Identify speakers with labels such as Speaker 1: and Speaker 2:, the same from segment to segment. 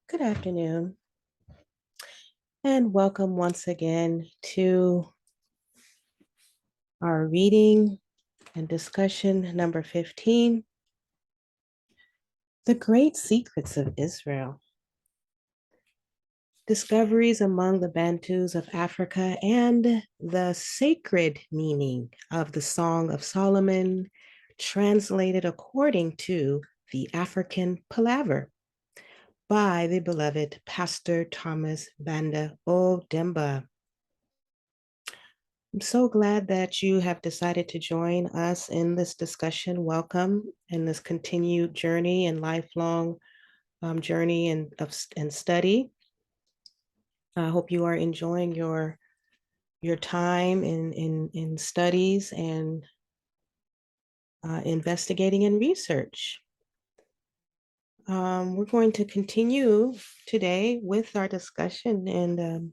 Speaker 1: Good afternoon, and welcome once again to our reading and discussion number 15, The Great Secrets of Israel, Discoveries among the Bantus of Africa and the Sacred Meaning of the Song of Solomon, translated according to the African Palaver by the beloved Pastor Thomas Banda O. Demba. I'm so glad that you have decided to join us in this discussion. Welcome in this continued journey and lifelong journey and study. I hope you are enjoying your time in studies and investigating and research. We're going to continue today with our discussion, and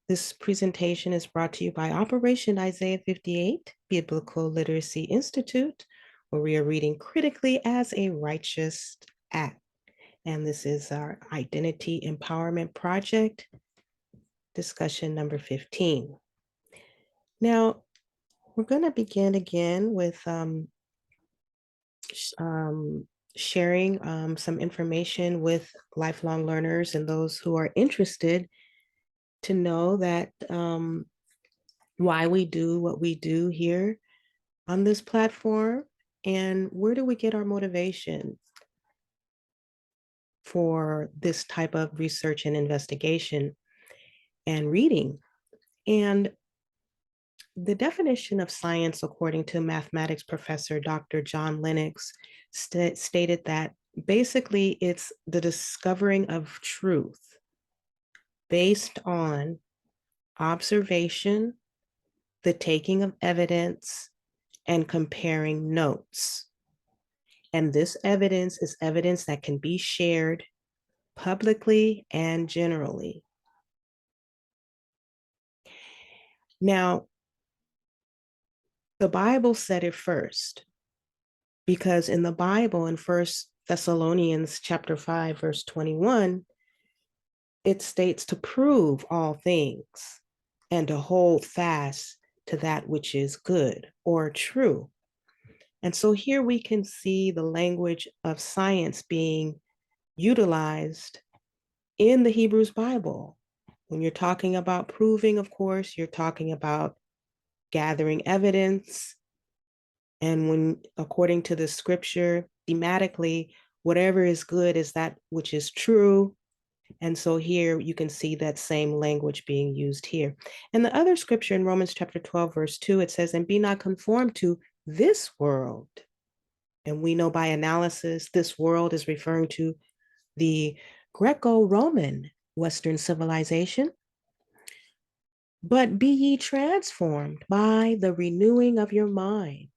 Speaker 1: this presentation is brought to you by Operation Isaiah 58, Biblical Literacy Institute, where we are reading critically as a righteous act. And this is our Identity Empowerment Project, discussion number 15. Now, we're going to begin again with sharing some information with lifelong learners and those who are interested to know that why we do what we do here on this platform and where do we get our motivation for this type of research and investigation and reading. And the definition of science, according to mathematics professor Dr. John Lennox, stated that basically it's the discovering of truth based on observation, the taking of evidence, and comparing notes. And this evidence is evidence that can be shared publicly and generally. Now, the Bible said it first, because in the Bible, in 1 Thessalonians chapter 5, verse 21, it states to prove all things and to hold fast to that which is good or true. And so here we can see the language of science being utilized in the Hebrews Bible. When you're talking about proving, of course, you're talking about gathering evidence. And when, according to the scripture, thematically, whatever is good is that which is true. And so here you can see that same language being used here. And the other scripture in Romans chapter 12, verse 2, it says, and be not conformed to this world. And we know by analysis, this world is referring to the Greco-Roman Western civilization. But be ye transformed by the renewing of your mind,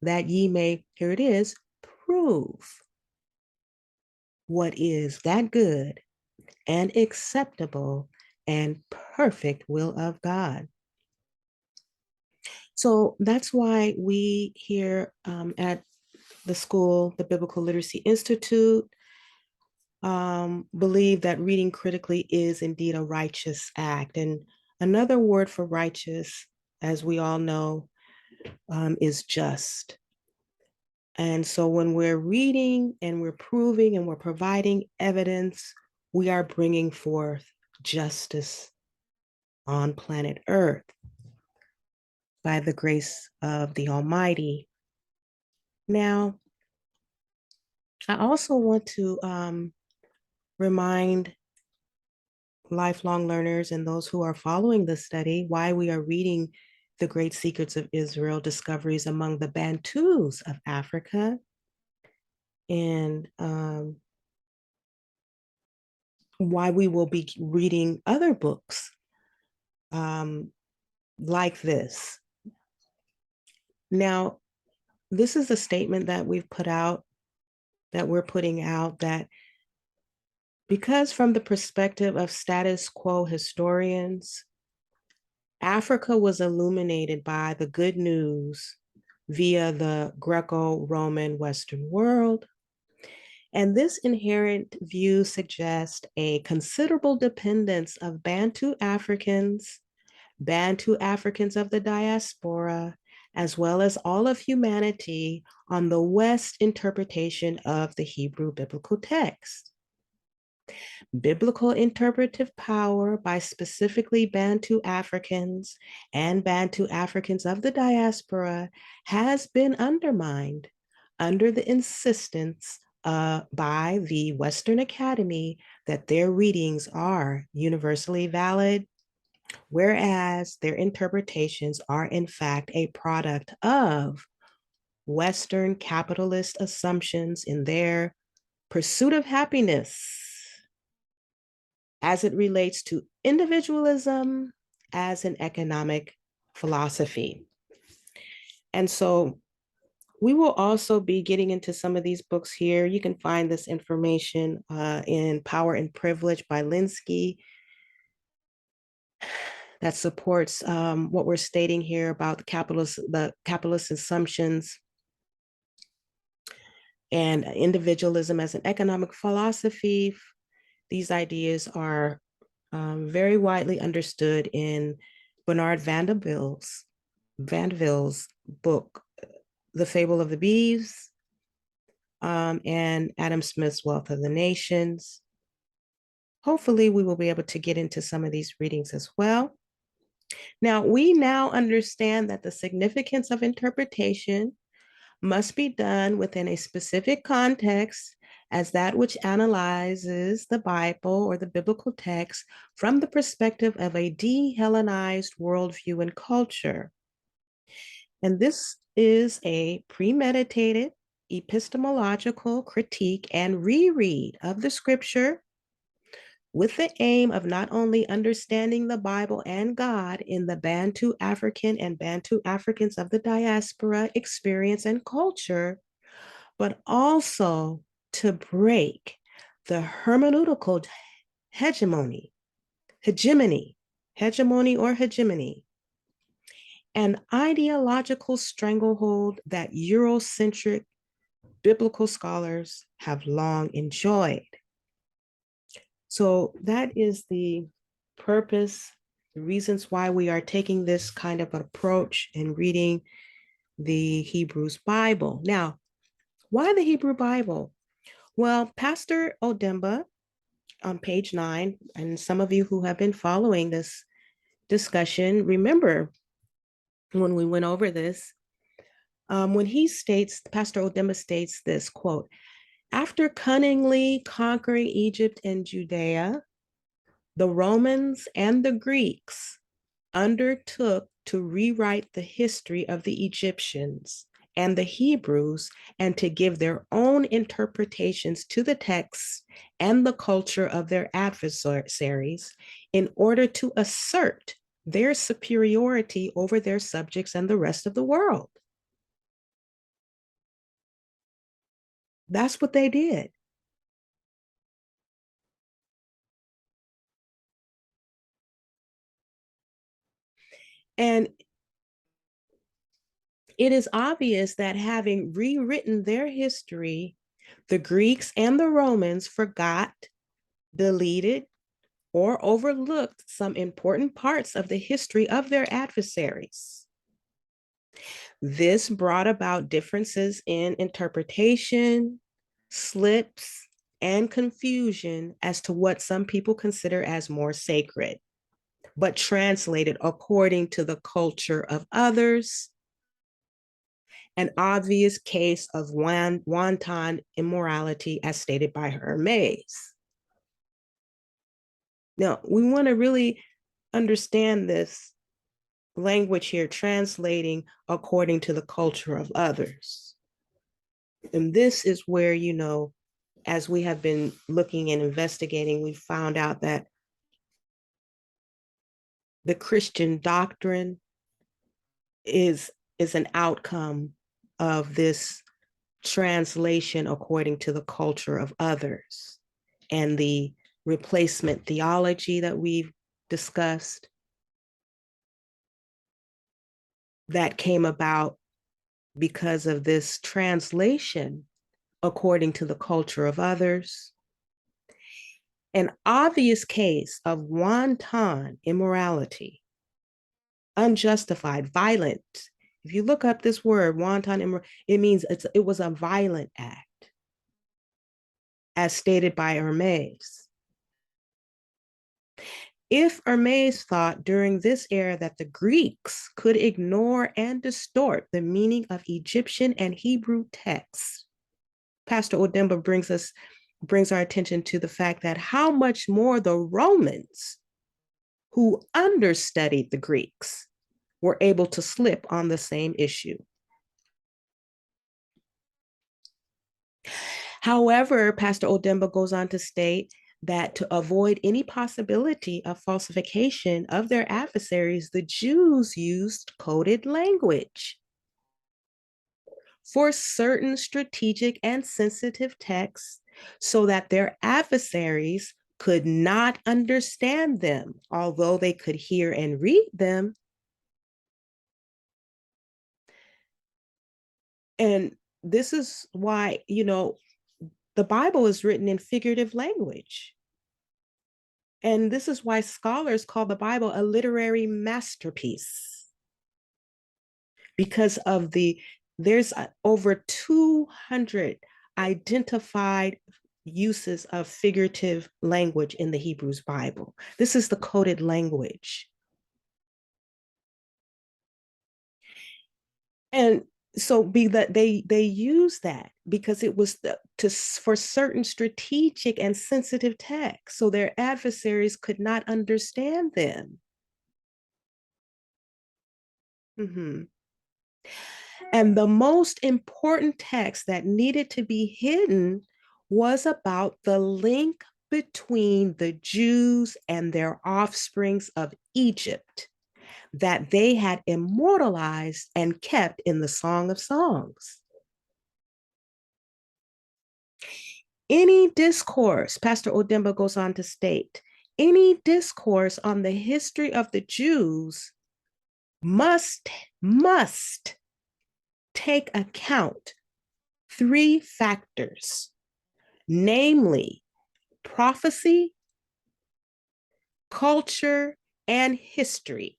Speaker 1: that ye may, here it is, prove what is that good and acceptable and perfect will of God. So that's why we here at the school, the Biblical Literacy Institute, believe that reading critically is indeed a righteous act. And another word for righteous, as we all know, is just. And so when we're reading and we're proving and we're providing evidence, we are bringing forth justice on planet Earth by the grace of the Almighty. Now, I also want to remind lifelong learners and those who are following the study why we are reading The Great Secrets of Israel, Discoveries Among the Bantus of Africa, and why we will be reading other books like this. Now, this is a statement that we've put out, that we're putting out, that because from the perspective of status quo historians, Africa was illuminated by the good news via the Greco-Roman Western world. And this inherent view suggests a considerable dependence of Bantu Africans of the diaspora, as well as all of humanity on the West interpretation of the Hebrew biblical text. Biblical interpretive power by specifically Bantu Africans and Bantu Africans of the diaspora has been undermined under the insistence by the Western Academy that their readings are universally valid, whereas their interpretations are in fact a product of Western capitalist assumptions in their pursuit of happiness as it relates to individualism as an economic philosophy. And so we will also be getting into some of these books here. You can find this information in Power and Privilege by Linsky that supports what we're stating here about the capitalist assumptions and individualism as an economic philosophy. These ideas are very widely understood in Bernard Vandeville's book, The Fable of the Bees, and Adam Smith's Wealth of the Nations. Hopefully, we will be able to get into some of these readings as well. Now, we now understand that the significance of interpretation must be done within a specific context as that which analyzes the Bible or the biblical text from the perspective of a de-Hellenized worldview and culture. And this is a premeditated epistemological critique and reread of the scripture with the aim of not only understanding the Bible and God in the Bantu African and Bantu Africans of the diaspora experience and culture, but also to break the hermeneutical hegemony, an ideological stranglehold that Eurocentric biblical scholars have long enjoyed. So that is the purpose, the reasons why we are taking this kind of approach in reading the Hebrews Bible. Now, why the Hebrew Bible? Well, Pastor Odemba on page 9, and some of you who have been following this discussion, remember when we went over this, when he states, Pastor Odemba states this, quote, after cunningly conquering Egypt and Judea, the Romans and the Greeks undertook to rewrite the history of the Egyptians and the Hebrews and to give their own interpretations to the texts and the culture of their adversaries in order to assert their superiority over their subjects and the rest of the world. That's what they did. And it is obvious that having rewritten their history, the Greeks and the Romans forgot, deleted, or overlooked some important parts of the history of their adversaries. This brought about differences in interpretation, slips, and confusion as to what some people consider as more sacred, but translated according to the culture of others. An obvious case of wanton immorality as stated by Hermes. Now, we want to really understand this language here, translating according to the culture of others. And this is where, as we have been looking and investigating, we found out that the Christian doctrine is an outcome of this translation according to the culture of others, and the replacement theology that we've discussed that came about because of this translation according to the culture of others. An obvious case of wanton immorality, unjustified, violent. If you look up this word, wanton, it means it was a violent act, as stated by Hermes. If Hermes thought during this era that the Greeks could ignore and distort the meaning of Egyptian and Hebrew texts, Pastor Odemba brings our attention to the fact that how much more the Romans, who understudied the Greeks, were able to slip on the same issue. However, Pastor Odemba goes on to state that to avoid any possibility of falsification of their adversaries, the Jews used coded language for certain strategic and sensitive texts so that their adversaries could not understand them, although they could hear and read them. And this is why, the Bible is written in figurative language. And this is why scholars call the Bible a literary masterpiece, because of there's over 200 identified uses of figurative language in the Hebrews Bible. This is the coded language. And so they use that because it was for certain strategic and sensitive texts, so their adversaries could not understand them. Mm-hmm. And the most important text that needed to be hidden was about the link between the Jews and their offsprings of Egypt that they had immortalized and kept in the Song of Songs. Any discourse, Pastor Odemba goes on to state, any discourse on the history of the Jews must take account three factors, namely prophecy, culture, and history.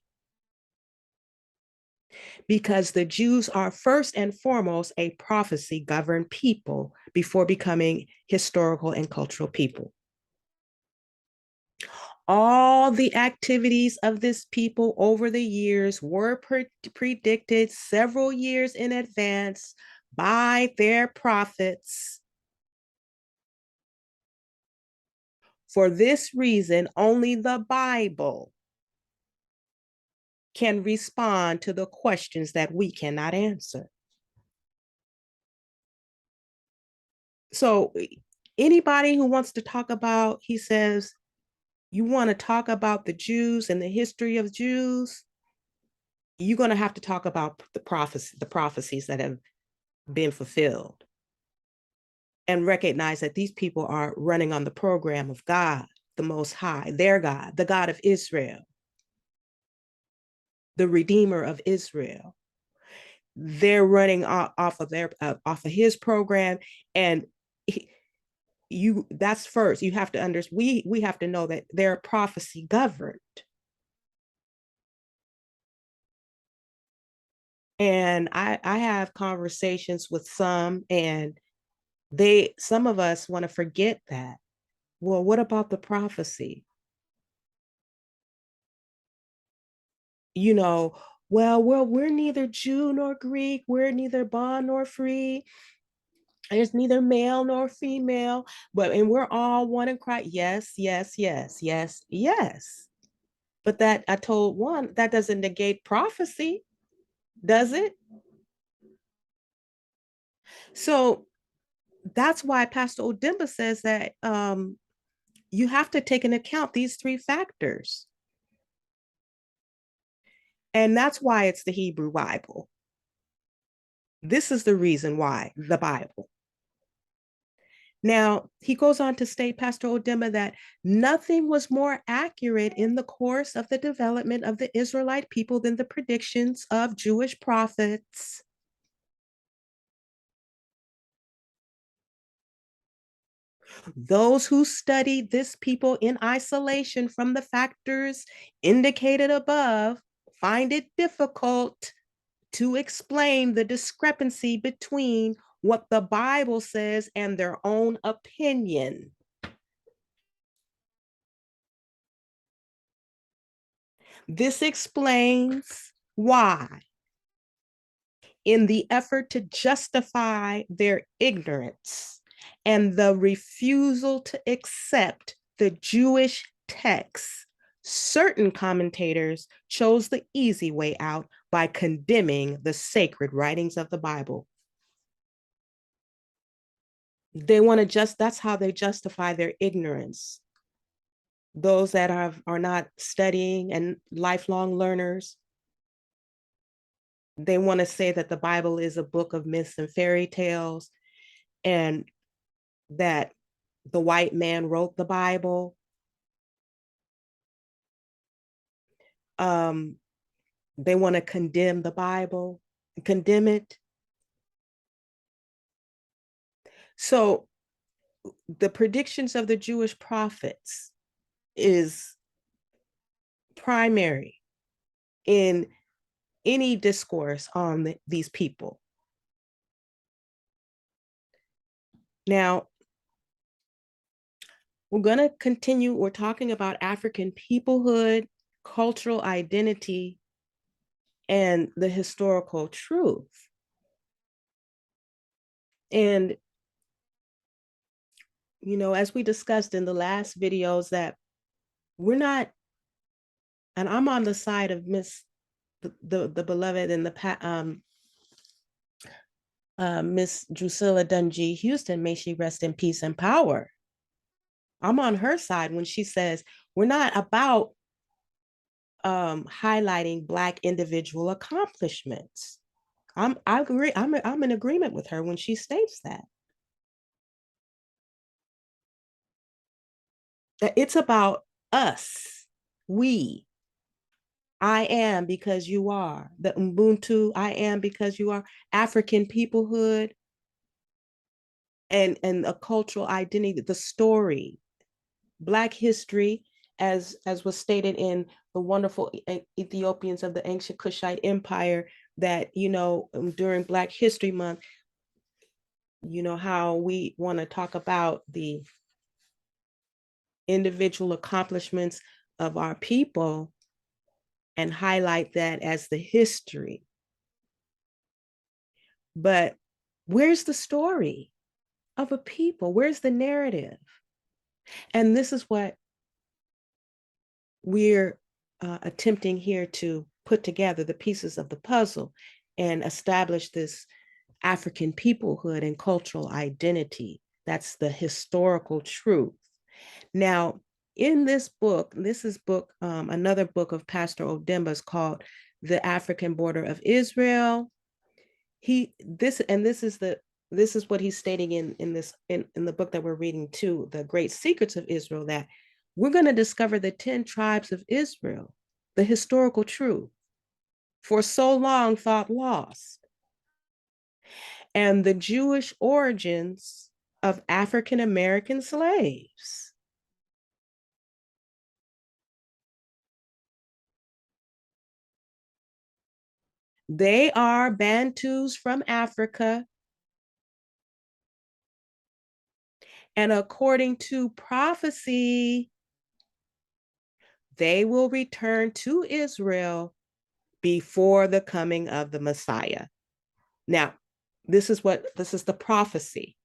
Speaker 1: Because the Jews are first and foremost a prophecy governed people before becoming historical and cultural people. All the activities of this people over the years were predicted several years in advance by their prophets. For this reason, only the Bible can respond to the questions that we cannot answer. So anybody who wants to talk about, he says, you want to talk about the Jews and the history of Jews, you're going to have to talk about the prophecies that have been fulfilled, and recognize that these people are running on the program of God, the Most High, their God, the God of Israel, the Redeemer of Israel. They're running off of his program, and that's first. You have to understand. We have to know that they're prophecy governed. And I have conversations with some, and some of us want to forget that. Well, what about the prophecy? You know, well, we're neither Jew nor Greek, we're neither bond nor free. There's neither male nor female, and we're all one in Christ. Yes, yes, yes, yes, yes. But that I told one, that doesn't negate prophecy, does it? So that's why Pastor Odemba says that you have to take into account these three factors. And that's why it's the Hebrew Bible. This is the reason why the Bible. Now, he goes on to state, Pastor Odemba, that nothing was more accurate in the course of the development of the Israelite people than the predictions of Jewish prophets. Those who study this people in isolation from the factors indicated above find it difficult to explain the discrepancy between what the Bible says and their own opinion. This explains why, in the effort to justify their ignorance and the refusal to accept the Jewish texts, certain commentators chose the easy way out by condemning the sacred writings of the Bible. They want to that's how they justify their ignorance. Those that are not studying and lifelong learners, they want to say that the Bible is a book of myths and fairy tales, and that the white man wrote the Bible. They want to condemn the Bible, condemn it. So the predictions of the Jewish prophets is primary in any discourse on these people. Now, we're going to continue. We're talking about African peoplehood, cultural identity, and the historical truth. And, you know, as we discussed in the last videos, that we're not, and I'm on the side of the beloved and the Miss Drusilla Dungy Houston, may she rest in peace and power. I'm on her side when she says we're not about highlighting Black individual accomplishments. I agree. I'm in agreement with her when she states that it's about us, we. I am because you are. The Ubuntu, I am because you are. African peoplehood, and a cultural identity, the story, Black history, as was stated in the wonderful Ethiopians of the ancient Kushite Empire, that, you know, during Black History Month, you know, how we want to talk about the individual accomplishments of our people and highlight that as the history. But where's the story of a people? Where's the narrative? And this is what we're attempting here to put together the pieces of the puzzle and establish this African peoplehood and cultural identity. That's the historical truth. Now, in this book, another book of Pastor Odemba's called The African Border of Israel. This is what he's stating in the book that we're reading too, The Great Secrets of Israel, that we're going to discover the 10 tribes of Israel, the historical truth, for so long thought lost, and the Jewish origins of African American slaves. They are Bantus from Africa, and according to prophecy, they will return to Israel before the coming of the Messiah. Now, this is the prophecy.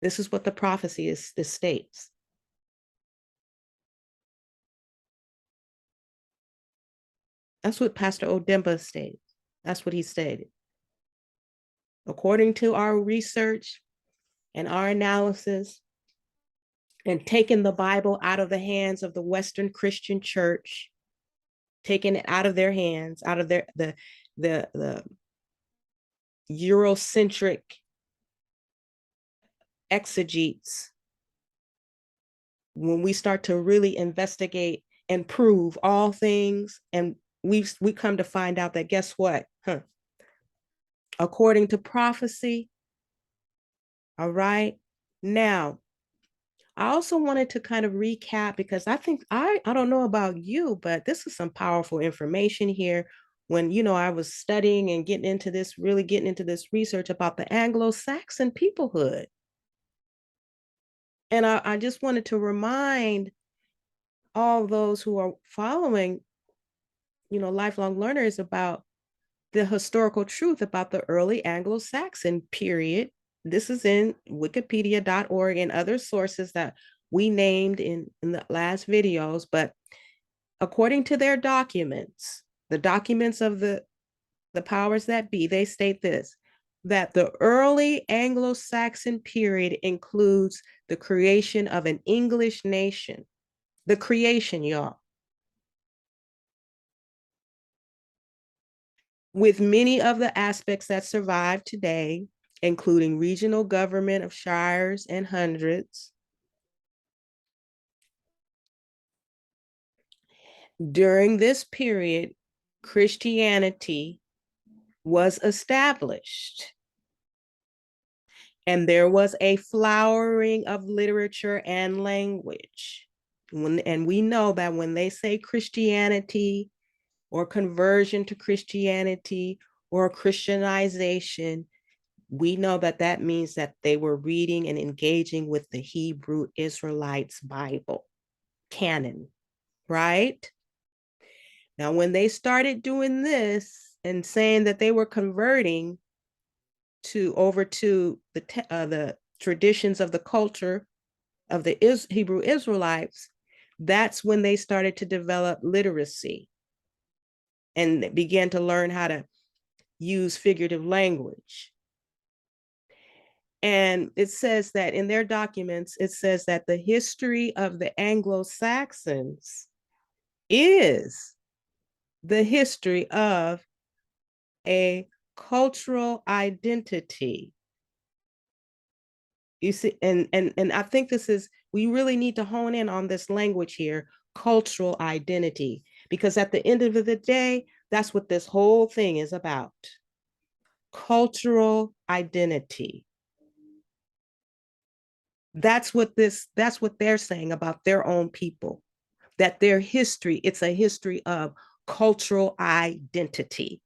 Speaker 1: This is what the prophecy states. That's what Pastor Odemba stated. That's what he stated. According to our research and our analysis, and taking the Bible out of the hands of the Western Christian Church, taking it out of their hands, out of the Eurocentric exegetes, when we start to really investigate and prove all things, and we come to find out that, guess what? According to prophecy, all right, now I also wanted to kind of recap because I think I don't know about you, but this is some powerful information here. When I was studying and getting into this, really getting into this research about the Anglo-Saxon peoplehood. And I just wanted to remind all those who are following, lifelong learners about the historical truth about the early Anglo-Saxon period. This is in wikipedia.org and other sources that we named in the last videos. But according to their documents, the documents of the powers that be, they state this, that the early Anglo-Saxon period includes the creation of an English nation. The creation, y'all. With many of the aspects that survive today, including regional government of shires and hundreds. During this period, Christianity was established, and there was a flowering of literature and language. And we know that when they say Christianity or conversion to Christianity or Christianization, we know that that means that they were reading and engaging with the Hebrew Israelites' Bible canon, right? Now, when they started doing this and saying that they were converting over to the traditions of the culture of the Hebrew Israelites, that's when they started to develop literacy and began to learn how to use figurative language. And it says that in their documents, it says that the history of the Anglo-Saxons is the history of a cultural identity. You see, and I think we really need to hone in on this language here, cultural identity, because at the end of the day, that's what this whole thing is about. Cultural identity. That's what they're saying about their own people, that their history, it's a history of cultural identity.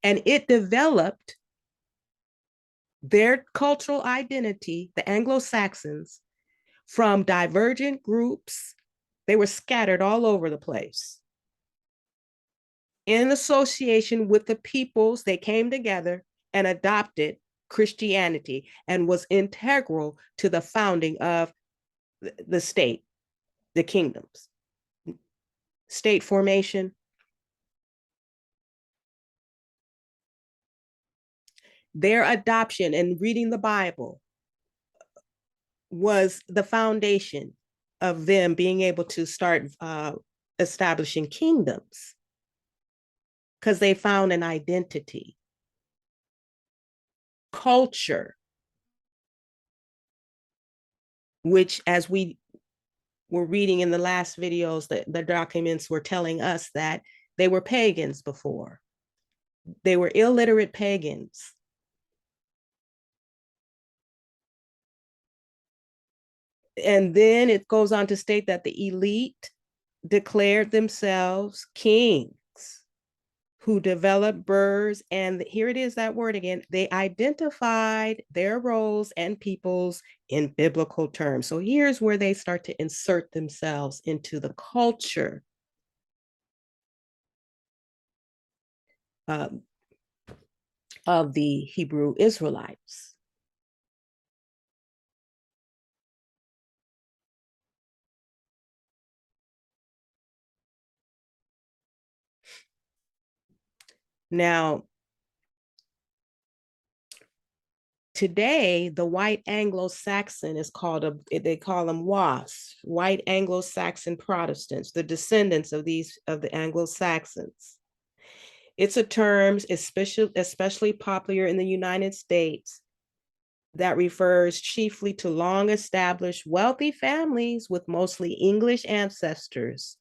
Speaker 1: And it developed their cultural identity, the Anglo-Saxons, from divergent groups. They were scattered all over the place. In association with the peoples, they came together and adopted Christianity and was integral to the founding of the state, the kingdoms, state formation. Their adoption and reading the Bible was the foundation of them being able to start establishing kingdoms because they found an identity, culture, which, as we were reading in the last videos, the documents were telling us that they were pagans before. They were illiterate pagans. And then it goes on to state that the elite declared themselves kings who developed burghs. And here it is, that word again, they identified their roles and peoples in biblical terms. So here's where they start to insert themselves into the culture of the Hebrew Israelites. Now, today, the white Anglo-Saxon is called they call them WASP, white Anglo-Saxon Protestants, the descendants of the Anglo-Saxons. It's a term especially popular in the United States that refers chiefly to long-established wealthy families with mostly English ancestors.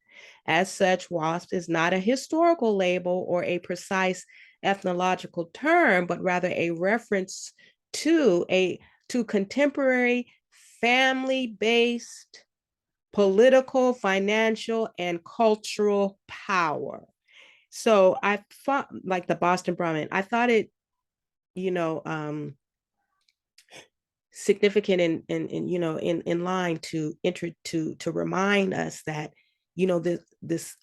Speaker 1: As such, WASP is not a historical label or a precise ethnological term, but rather a reference to contemporary family-based political, financial, and cultural power. So I thought, like the Boston Brahmin, I thought it, you know, significant and you know, in line to to remind us that, you know, this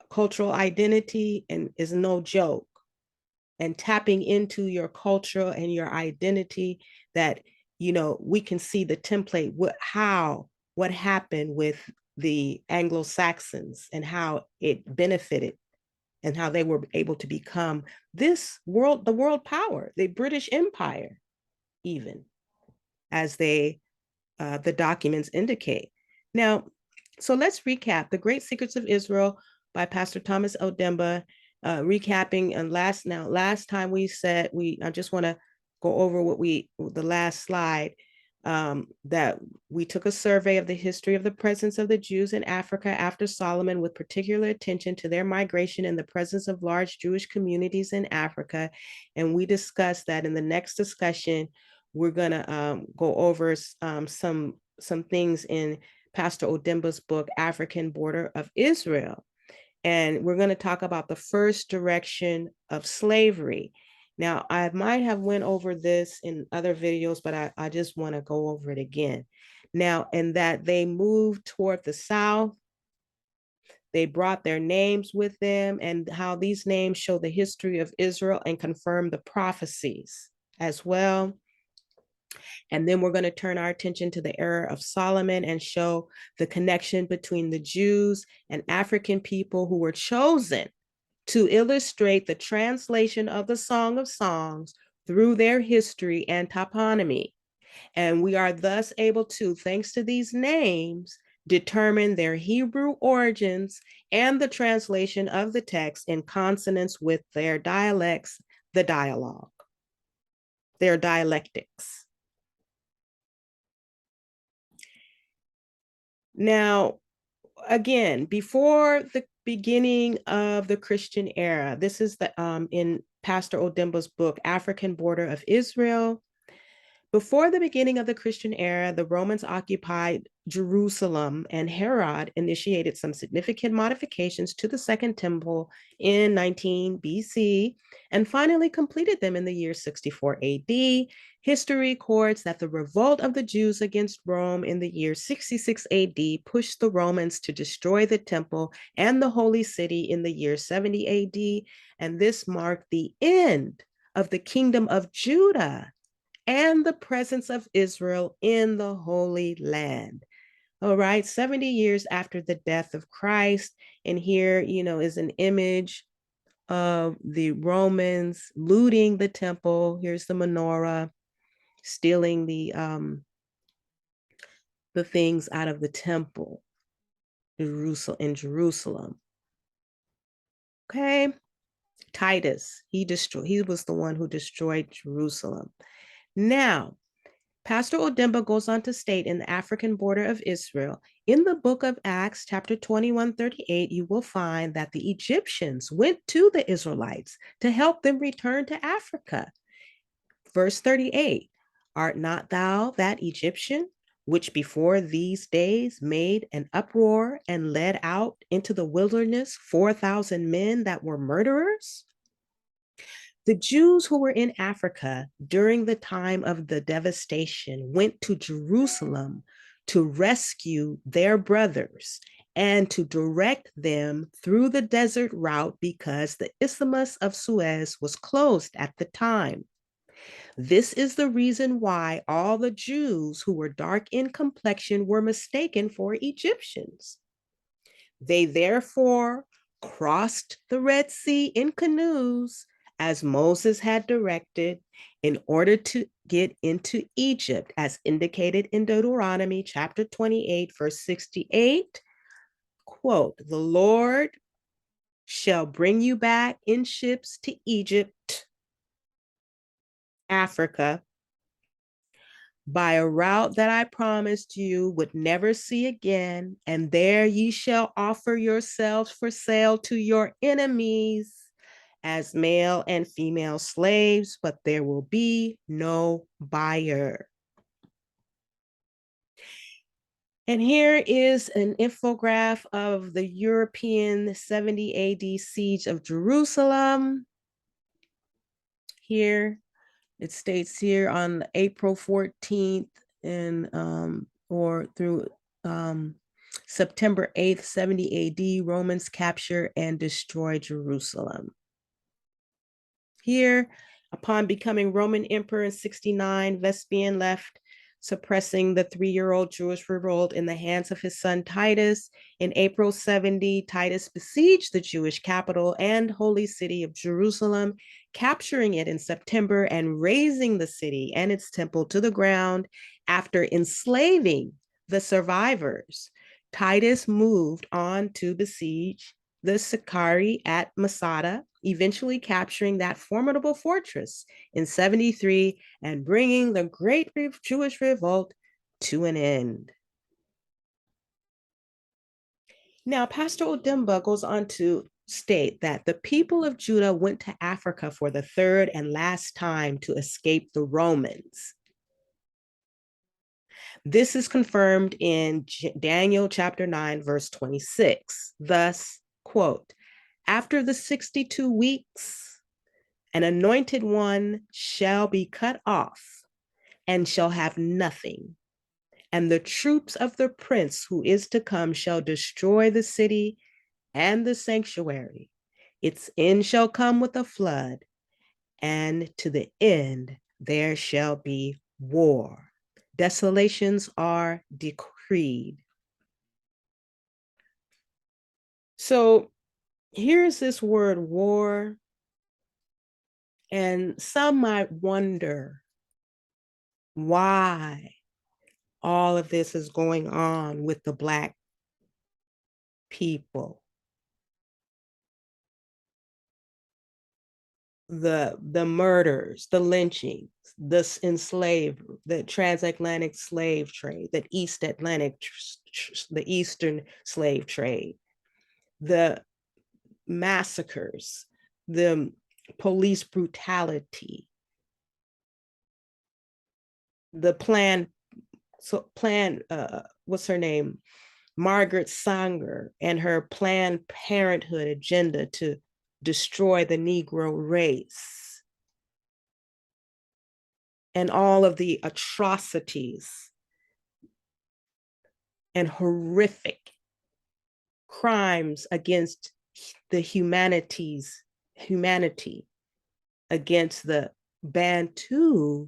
Speaker 1: cultural identity and is no joke, and tapping into your culture and your identity, that, you know, we can see the template, what happened with the Anglo-Saxons and how it benefited and how they were able to become the world power, the British Empire, even as the documents indicate. Now, so let's recap The Great Secrets of Israel by Pastor Thomas Odemba. Recapping, and last time we said, I just want to go over the last slide, that we took a survey of the history of the presence of the Jews in Africa after Solomon, with particular attention to their migration and the presence of large Jewish communities in Africa. And we discussed that in the next discussion, we're going to go over some things in Pastor Odemba's book, African Border of Israel. And we're going to talk about the first direction of slavery. Now, I might have went over this in other videos, but I just want to go over it again. Now, and that they moved toward the south, they brought their names with them, and how these names show the history of Israel and confirm the prophecies as well. And then we're going to turn our attention to the era of Solomon and show the connection between the Jews and African people who were chosen to illustrate the translation of the Song of Songs through their history and toponymy. And we are thus able to, thanks to these names, determine their Hebrew origins and the translation of the text in consonance with their dialects, the dialogue, their dialectics. Now, again, before the beginning of the Christian era, this is in Pastor Odemba's book, African Border of Israel. Before the beginning of the Christian era, the Romans occupied Jerusalem, and Herod initiated some significant modifications to the Second Temple in 19 BC and finally completed them in the year 64 AD. History records that the revolt of the Jews against Rome in the year 66 AD pushed the Romans to destroy the temple and the holy city in the year 70 AD, and this marked the end of the kingdom of Judah and the presence of Israel in the Holy Land. All right, 70 years after the death of Christ. And here, you know, is an image of the Romans looting the temple. Here's the menorah, stealing the things out of the temple in Jerusalem. Okay, Titus, he was the one who destroyed Jerusalem. Now, Pastor Odemba goes on to state in the African Border of Israel, in the book of Acts, chapter 21:38, you will find that the Egyptians went to the Israelites to help them return to Africa. Verse 38, art not thou that Egyptian, which before these days made an uproar and led out into the wilderness 4,000 men that were murderers? The Jews who were in Africa during the time of the devastation went to Jerusalem to rescue their brothers and to direct them through the desert route because the Isthmus of Suez was closed at the time. This is the reason why all the Jews who were dark in complexion were mistaken for Egyptians. They therefore crossed the Red Sea in canoes as Moses had directed in order to get into Egypt, as indicated in Deuteronomy chapter 28, verse 68. Quote, the Lord shall bring you back in ships to Egypt, Africa, by a route that I promised you would never see again, and there ye shall offer yourselves for sale to your enemies as male and female slaves, but there will be no buyer. And here is an infographic of the European 70 AD siege of Jerusalem. Here, it states here on April 14th and or through September 8th, 70 AD, Romans capture and destroy Jerusalem. Here, upon becoming Roman emperor in 69, Vespasian left suppressing the 3-year-old Jewish revolt in the hands of his son Titus. In April 70, Titus besieged the Jewish capital and holy city of Jerusalem, capturing it in September and razing the city and its temple to the ground after enslaving the survivors. Titus moved on to besiege the Sicarii at Masada, eventually capturing that formidable fortress in 73 and bringing the great Jewish revolt to an end. Now, Pastor Odemba goes on to state that the people of Judah went to Africa for the third and last time to escape the Romans. This is confirmed in Daniel chapter 9, verse 26. Thus, quote, after the 62 weeks, an anointed one shall be cut off and shall have nothing. And the troops of the prince who is to come shall destroy the city and the sanctuary. Its end shall come with a flood, and to the end there shall be war. Desolations are decreed. So here's this word war, and some might wonder why all of this is going on with the Black people. The murders, the lynchings, the transatlantic slave trade, the Eastern slave trade, the massacres, the police brutality, the what's her name? Margaret Sanger and her Planned Parenthood agenda to destroy the Negro race, and all of the atrocities and horrific crimes against the humanity against the Bantu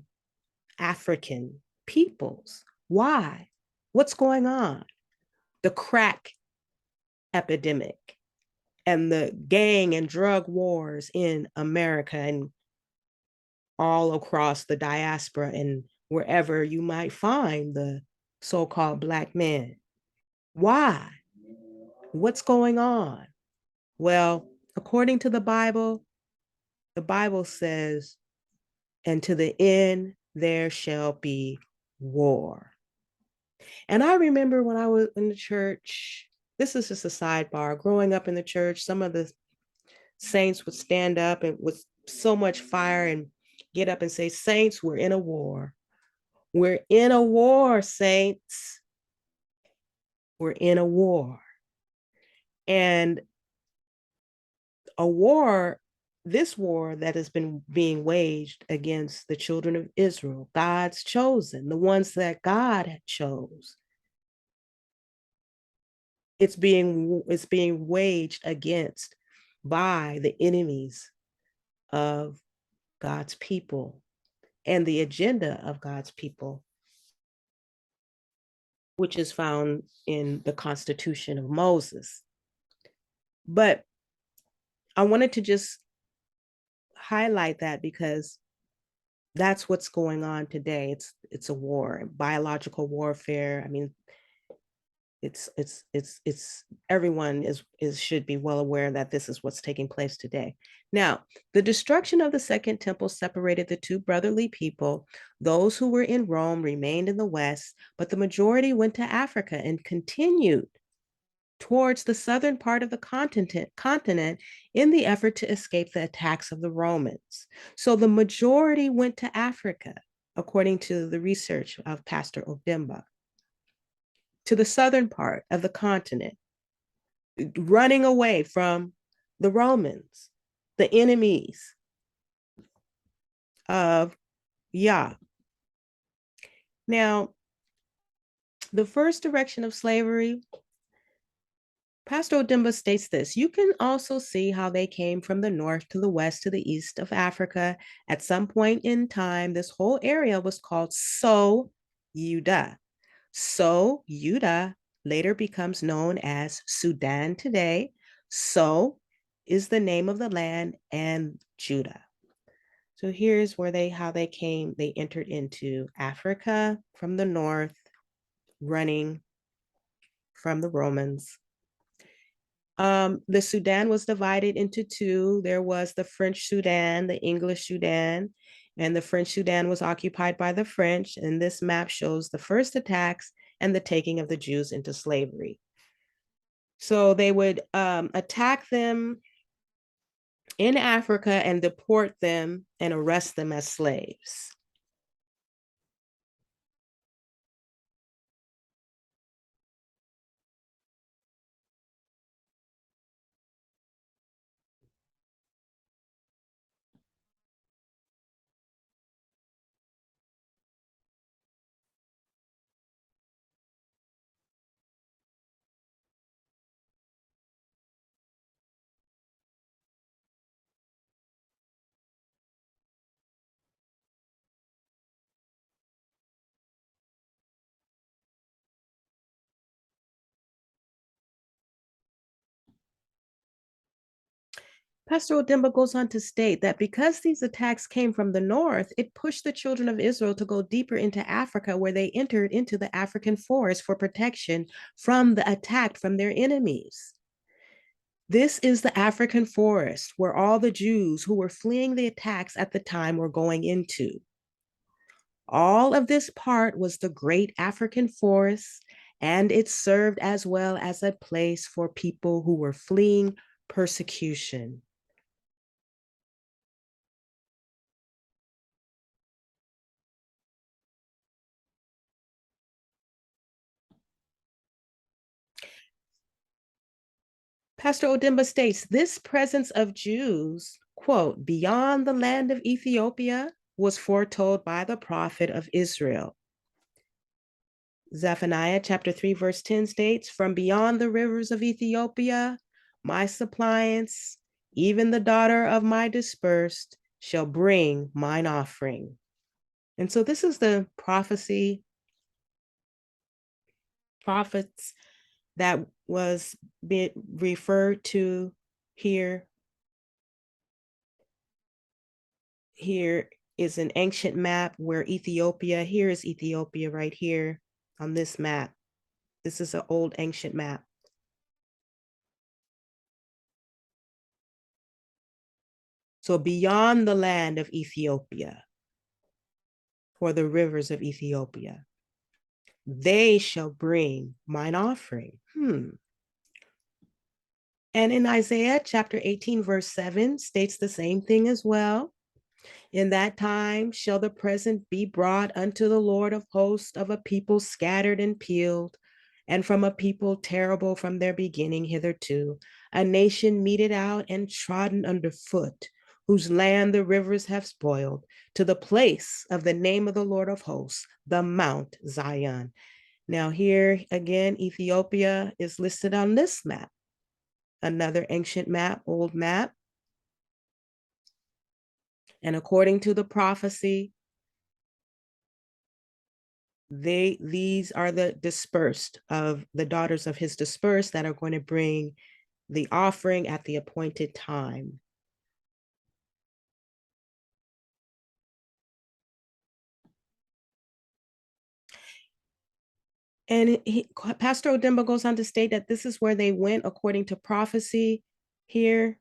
Speaker 1: African peoples. Why? What's going on? The crack epidemic and the gang and drug wars in America and all across the diaspora and wherever you might find the so-called Black men. Why? What's going on? Well, according to the Bible says, and to the end there shall be war. And I remember when I was in the church, this is just a sidebar, growing up in the church, some of the saints would stand up and with so much fire and get up and say, saints, we're in a war. We're in a war, saints. We're in a war. And a war, this war that has been being waged against the children of Israel, God's chosen, the ones that God chose. It's being waged against by the enemies of God's people and the agenda of God's people, which is found in the Constitution of Moses. But I wanted to just highlight that because that's what's going on today. It's a war, biological warfare. I mean, it's everyone should be well aware that this is what's taking place today. Now, the destruction of the Second Temple separated the two brotherly people. Those who were in Rome remained in the West, but the majority went to Africa and continued towards the southern part of the continent in the effort to escape the attacks of the Romans. So the majority went to Africa, according to the research of Pastor Odemba. to the southern part of the continent, running away from the Romans, the enemies of Yah. Now, the first direction of slavery, Pastor Odimba states this: you can also see how they came from the north to the west to the east of Africa. At some point in time, this whole area was called So Yuda. So Yuda later becomes known as Sudan today. So is the name of the land, and Judah. So here's where how they came. They entered into Africa from the north, running from the Romans. The Sudan was divided into two. There was the French Sudan, the English Sudan, and the French Sudan was occupied by the French. And this map shows the first attacks and the taking of the Jews into slavery. So they would attack them in Africa and deport them and arrest them as slaves. Pastor Odemba goes on to state that because these attacks came from the north, it pushed the children of Israel to go deeper into Africa, where they entered into the African forest for protection from the attack from their enemies. This is the African forest where all the Jews who were fleeing the attacks at the time were going into. All of this part was the great African forest, and it served as well as a place for people who were fleeing persecution. Pastor Odemba states this presence of Jews, quote, beyond the land of Ethiopia was foretold by the prophet of Israel. Zephaniah chapter 3, verse 10 states, from beyond the rivers of Ethiopia, my suppliants, even the daughter of my dispersed, shall bring mine offering. And so this is the prophets that was being referred to here. Here is an ancient map where Ethiopia, here is Ethiopia right here on this map. This is an old ancient map. So beyond the land of Ethiopia, for the rivers of Ethiopia, they shall bring mine offering. And in Isaiah chapter 18, verse 7 states the same thing as well. In that time shall the present be brought unto the Lord of hosts of a people scattered and peeled, and from a people terrible from their beginning hitherto, a nation meted out and trodden under foot, whose land the rivers have spoiled, to the place of the name of the Lord of hosts, the Mount Zion. Now here again, Ethiopia is listed on this map, another ancient map, old map. And according to the prophecy, these are the dispersed of the daughters of his dispersed that are going to bring the offering at the appointed time. And Pastor Odemba goes on to state that this is where they went according to prophecy. Here,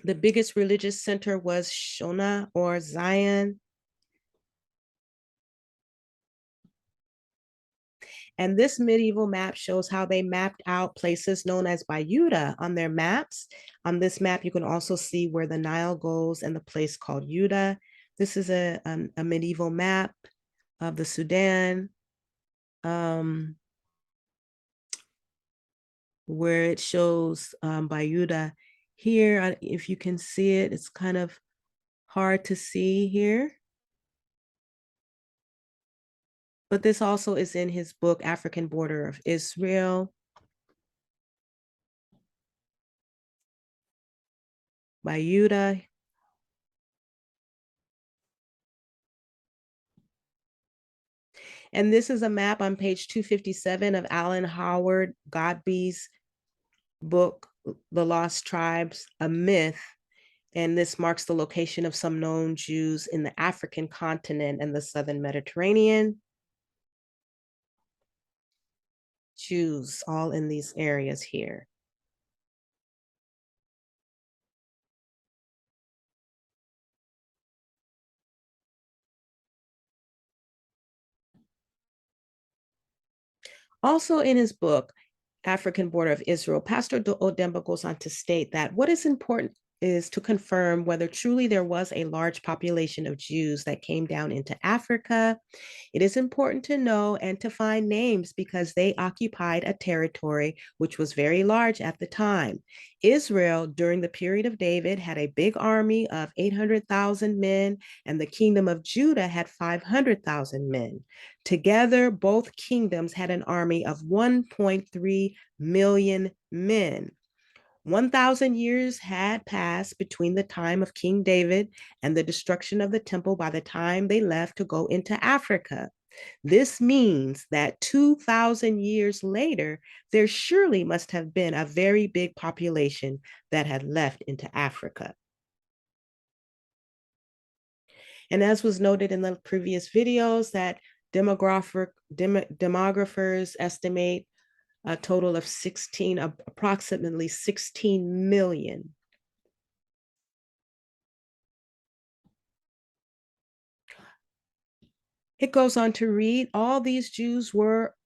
Speaker 1: the biggest religious center was Shona or Zion. And this medieval map shows how they mapped out places known as Bayuda on their maps. On this map, you can also see where the Nile goes and the place called Yuda. This is a medieval map of the Sudan. where it shows Bayuda here. If you can see it, it's kind of hard to see here. But this also is in his book, African Border of Israel. Bayuda. And this is a map on page 257 of Alan Howard Godby's book, The Lost Tribes, A Myth. And this marks the location of some known Jews in the African continent and the Southern Mediterranean. Jews all in these areas here. Also in his book, African Border of Israel, Pastor Odemba goes on to state that what is important is to confirm whether truly there was a large population of Jews that came down into Africa. It is important to know and to find names because they occupied a territory which was very large at the time. Israel, during the period of David, had a big army of 800,000 men, and the kingdom of Judah had 500,000 men. Together, both kingdoms had an army of 1.3 million men. 1,000 years had passed between the time of King David and the destruction of the temple by the time they left to go into Africa. This means that 2,000 years later, there surely must have been a very big population that had left into Africa. And as was noted in the previous videos, that demographers estimate a total of approximately 16 million. It goes on to read, all these Jews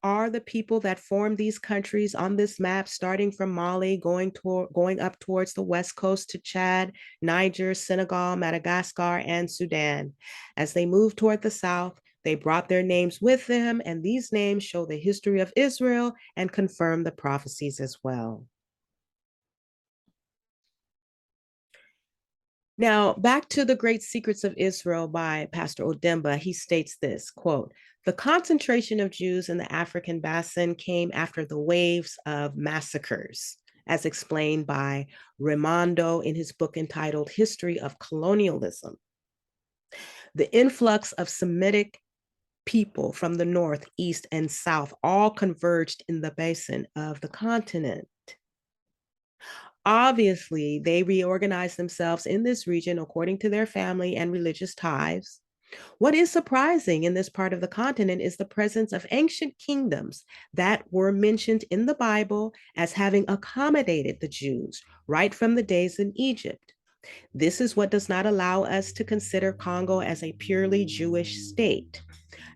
Speaker 1: are the people that formed these countries on this map, starting from Mali, going up towards the west coast to Chad, Niger, Senegal, Madagascar, and Sudan. As they moved toward the south, they brought their names with them, and these names show the history of Israel and confirm the prophecies as well. Now, back to The Great Secrets of Israel by Pastor Odemba, he states this, quote, the concentration of Jews in the African basin came after the waves of massacres, as explained by Raimondo in his book entitled History of Colonialism. The influx of Semitic people from the north, east, and south all converged in the basin of the continent. Obviously, they reorganized themselves in this region according to their family and religious ties. What is surprising in this part of the continent is the presence of ancient kingdoms that were mentioned in the Bible as having accommodated the Jews right from the days in Egypt. This is what does not allow us to consider Congo as a purely Jewish state.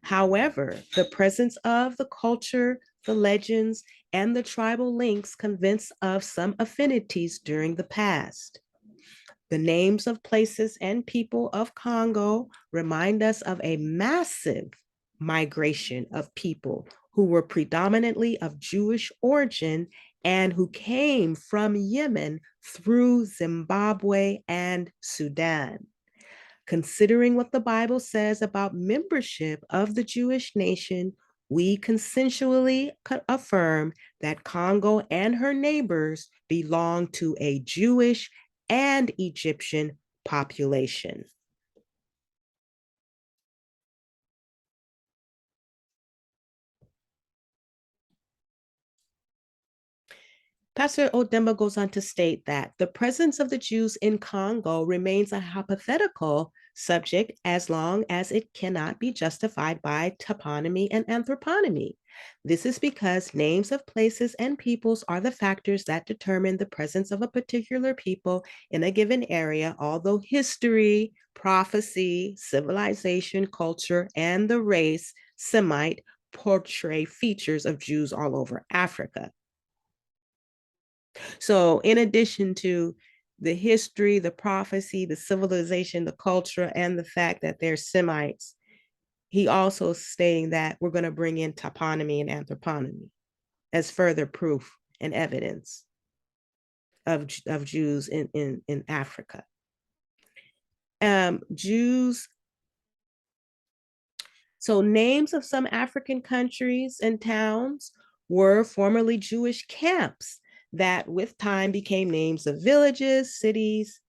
Speaker 1: However, the presence of the culture, the legends, and the tribal links convince of some affinities during the past. The names of places and people of Congo remind us of a massive migration of people who were predominantly of Jewish origin and who came from Yemen through Zimbabwe and Sudan. Considering what the Bible says about membership of the Jewish nation, we consensually affirm that Congo and her neighbors belong to a Jewish and Egyptian population. Pastor Odemba goes on to state that the presence of the Jews in Congo remains a hypothetical subject as long as it cannot be justified by toponymy and anthroponomy. This is because names of places and peoples are the factors that determine the presence of a particular people in a given area, although history, prophecy, civilization, culture, and the race, Semite, portray features of Jews all over Africa. So, in addition to the history, the prophecy, the civilization, the culture, and the fact that they're Semites, he also stating that we're going to bring in toponymy and anthroponomy as further proof and evidence of Jews in Africa. Jews, so names of some African countries and towns were formerly Jewish camps that with time became names of villages, cities,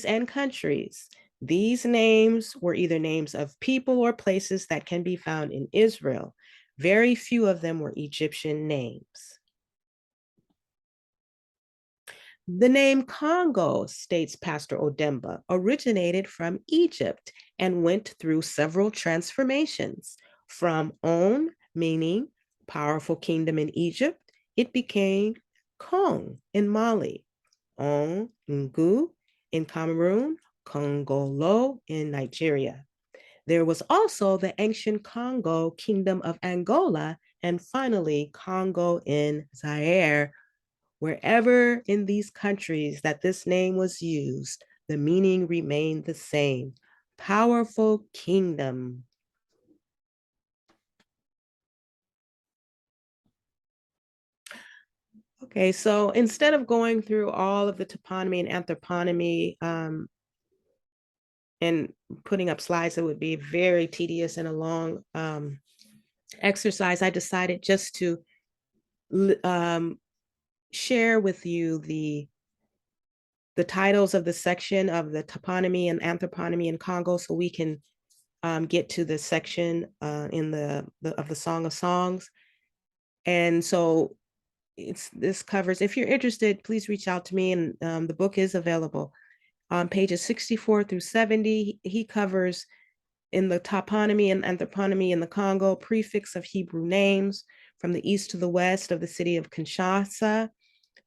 Speaker 1: and countries. These names were either names of people or places that can be found in Israel. Very few of them were Egyptian names. The name Congo, states Pastor Odemba, originated from Egypt and went through several transformations. From On, meaning powerful kingdom in Egypt, it became Kong in Mali, On Ngu in Cameroon, Congolo in Nigeria. There was also the ancient Congo kingdom of Angola, and finally Congo in Zaire. Wherever in these countries that this name was used, the meaning remained the same. Powerful kingdom. Okay, so instead of going through all of the toponymy and anthroponomy and putting up slides that would be very tedious and a long exercise, I decided just to share with you the titles of the section of the toponymy and anthroponomy in Congo, so we can get to the section in of the Song of Songs. And so this covers, if you're interested, please reach out to me, and the book is available. On pages 64 through 70, he covers in the toponymy and anthroponomy in the Congo, prefix of Hebrew names from the east to the west of the city of Kinshasa,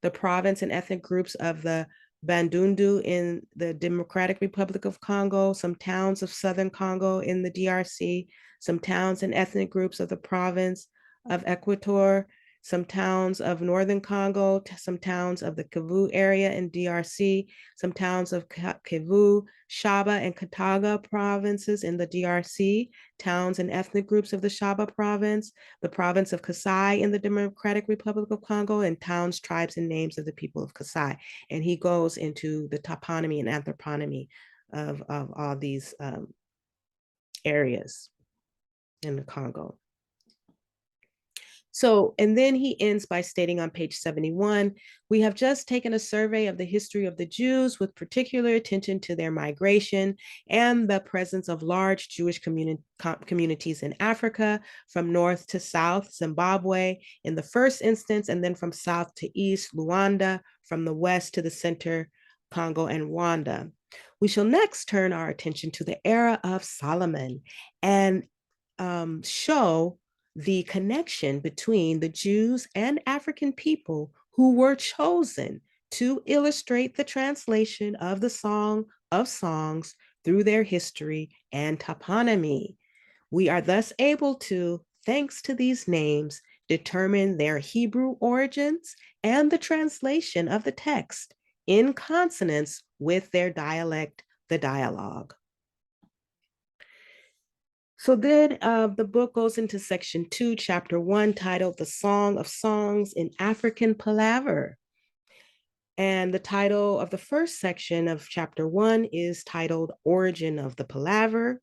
Speaker 1: the province and ethnic groups of the Bandundu in the Democratic Republic of Congo, some towns of southern Congo in the DRC, some towns and ethnic groups of the province of Equator, some towns of northern Congo, some towns of the Kivu area in DRC, some towns of Kivu, Shaba, and Katanga provinces in the DRC, towns and ethnic groups of the Shaba province, the province of Kasai in the Democratic Republic of Congo, and towns, tribes, and names of the people of Kasai. And he goes into the toponymy and anthroponomy of all these areas in the Congo. So, and then he ends by stating on page 71, we have just taken a survey of the history of the Jews with particular attention to their migration and the presence of large Jewish communities in Africa, from north to south, Zimbabwe in the first instance, and then from south to east, Luanda, from the west to the center, Congo and Rwanda. We shall next turn our attention to the era of Solomon and show the connection between the Jews and African people who were chosen to illustrate the translation of the Song of Songs through their history and toponymy. We are thus able to, thanks to these names, determine their Hebrew origins and the translation of the text in consonance with their dialect, the dialogue. So then the book goes into section 2, chapter 1, titled The Song of Songs in African Palaver. And the title of the first section of chapter 1 is titled Origin of the Palaver.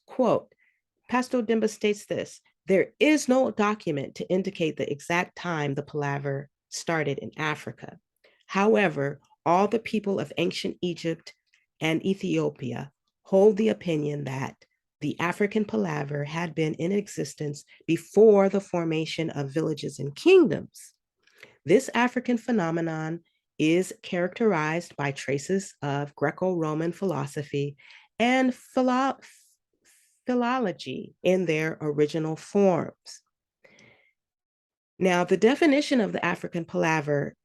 Speaker 1: Quote, Pastor Demba states this: there is no document to indicate the exact time the palaver started in Africa. However, all the people of ancient Egypt and Ethiopia hold the opinion that the African palaver had been in existence before the formation of villages and kingdoms. This African phenomenon is characterized by traces of Greco-Roman philosophy and philology in their original forms. Now, the definition of the African palaver,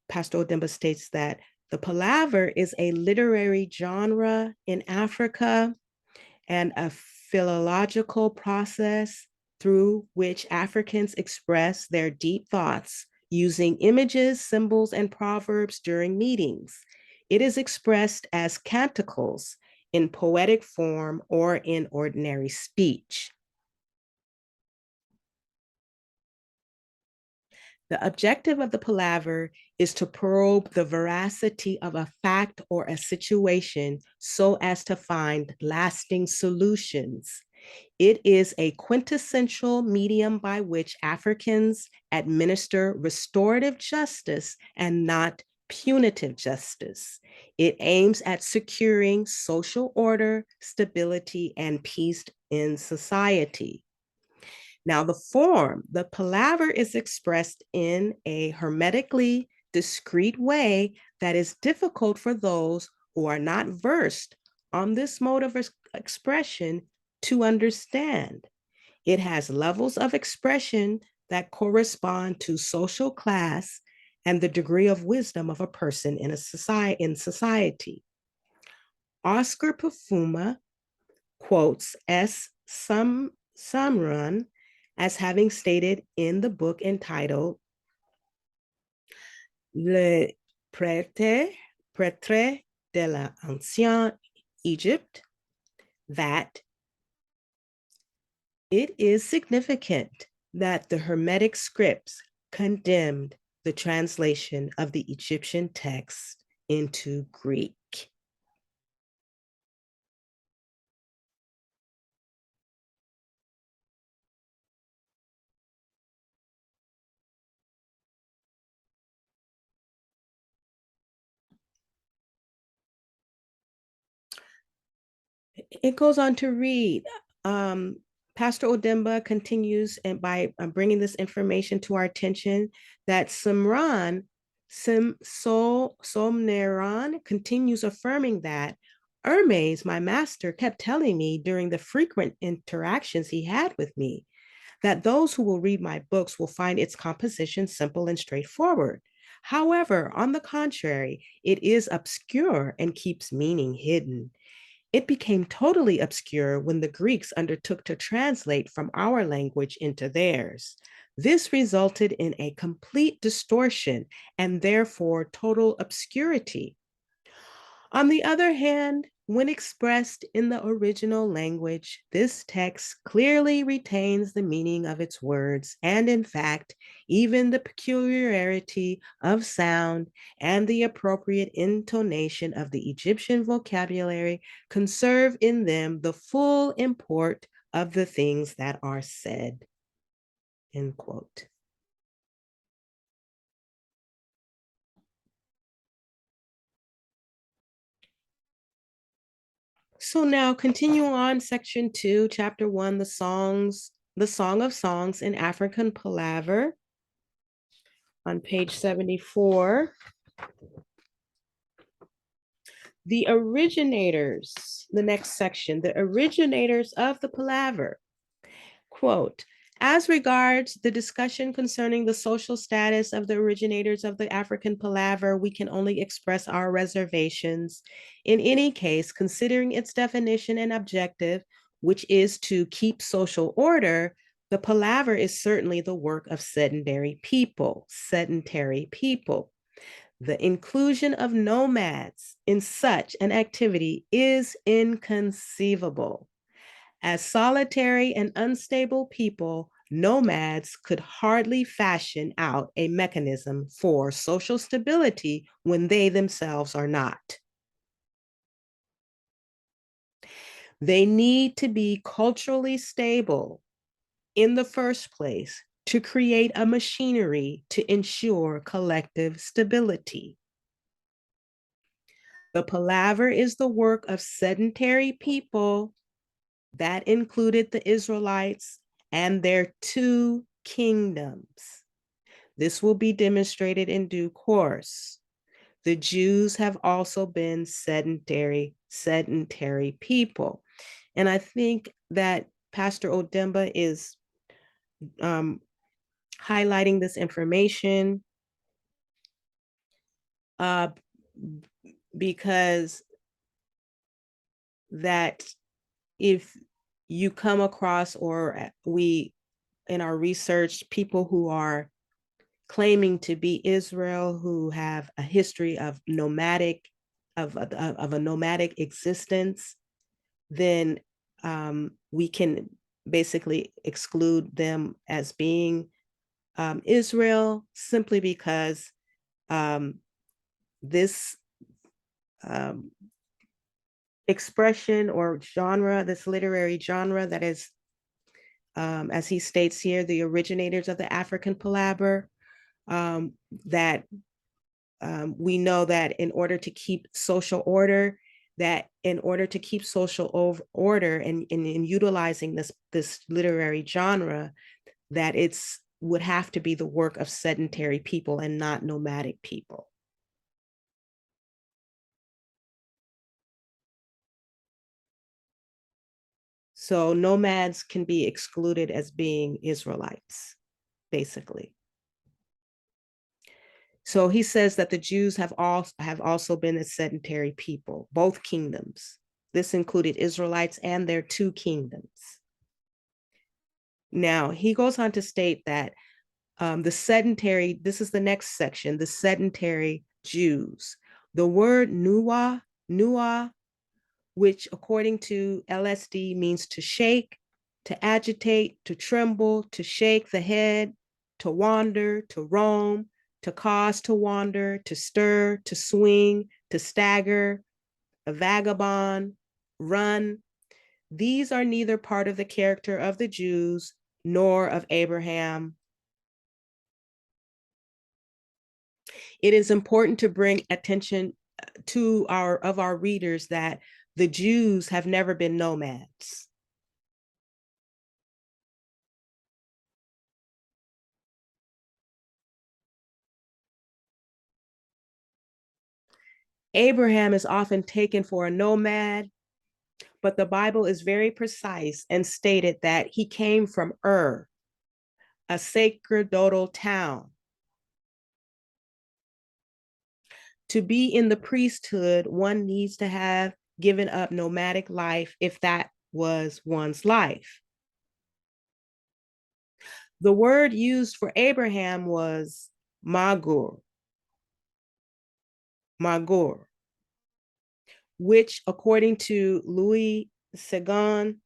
Speaker 1: Pastor Odemba states that the palaver is a literary genre in Africa and a philological process through which Africans express their deep thoughts using images, symbols, and proverbs during meetings. It is expressed as canticles in poetic form, or in ordinary speech. The objective of the palaver is to probe the veracity of a fact or a situation so as to find lasting solutions. It is a quintessential medium by which Africans administer restorative justice and not punitive justice. It aims at securing social order, stability, and peace in society. Now, the form, the palaver is expressed in a hermetically discrete way that is difficult for those who are not versed on this mode of expression to understand. It has levels of expression that correspond to social class and the degree of wisdom of a person in society. Oscar Pufuma quotes S. Samran as having stated in the book entitled Le Prêtre de l'Ancien Egypte that it is significant that the Hermetic scripts condemned the translation of the Egyptian text into Greek. It goes on to read, Pastor Odemba continues and by bringing this information to our attention that Somneron continues affirming that Hermes, my master, kept telling me during the frequent interactions he had with me that those who will read my books will find its composition simple and straightforward. However, on the contrary, it is obscure and keeps meaning hidden. It became totally obscure when the Greeks undertook to translate from our language into theirs. This resulted in a complete distortion and therefore total obscurity. On the other hand, when expressed in the original language, this text clearly retains the meaning of its words, and in fact, even the peculiarity of sound and the appropriate intonation of the Egyptian vocabulary conserve in them the full import of the things that are said. End quote. So now continue on section 2, chapter 1, the Song of Songs in African Palaver on page 74. The originators, the next section, the originators of the palaver. Quote, as regards the discussion concerning the social status of the originators of the African palaver, we can only express our reservations. In any case, considering its definition and objective, which is to keep social order, the palaver is certainly the work of sedentary people. The inclusion of nomads in such an activity is inconceivable. As solitary and unstable people, nomads could hardly fashion out a mechanism for social stability when they themselves are not. They need to be culturally stable in the first place to create a machinery to ensure collective stability. The palaver is the work of sedentary people that included the Israelites and their two kingdoms. This will be demonstrated in due course. The Jews have also been sedentary people. And I think that Pastor Odemba is highlighting this information because that if you come across, or we in our research, people who are claiming to be Israel, who have a history of a nomadic existence, then we can basically exclude them as being Israel, simply because this expression or genre, this literary genre that is, as he states here, the originators of the African palaver, that we know that in order to keep social order, and in utilizing this literary genre, that it's would have to be the work of sedentary people and not nomadic people. So nomads can be excluded as being Israelites, basically. So he says that the Jews have also been a sedentary people, both kingdoms. This included Israelites and their two kingdoms. Now, he goes on to state that this is the next section, the sedentary Jews. The word nuah, which according to LSD means to shake, to agitate, to tremble, to shake the head, to wander, to roam, to cause to wander, to stir, to swing, to stagger, a vagabond, run. These are neither part of the character of the Jews nor of Abraham. It is important to bring attention to our readers that the Jews have never been nomads. Abraham is often taken for a nomad, but the Bible is very precise and stated that he came from Ur, a sacerdotal town. To be in the priesthood, one needs to have given up nomadic life if that was one's life. The word used for Abraham was magur, which, according to Louis Segon,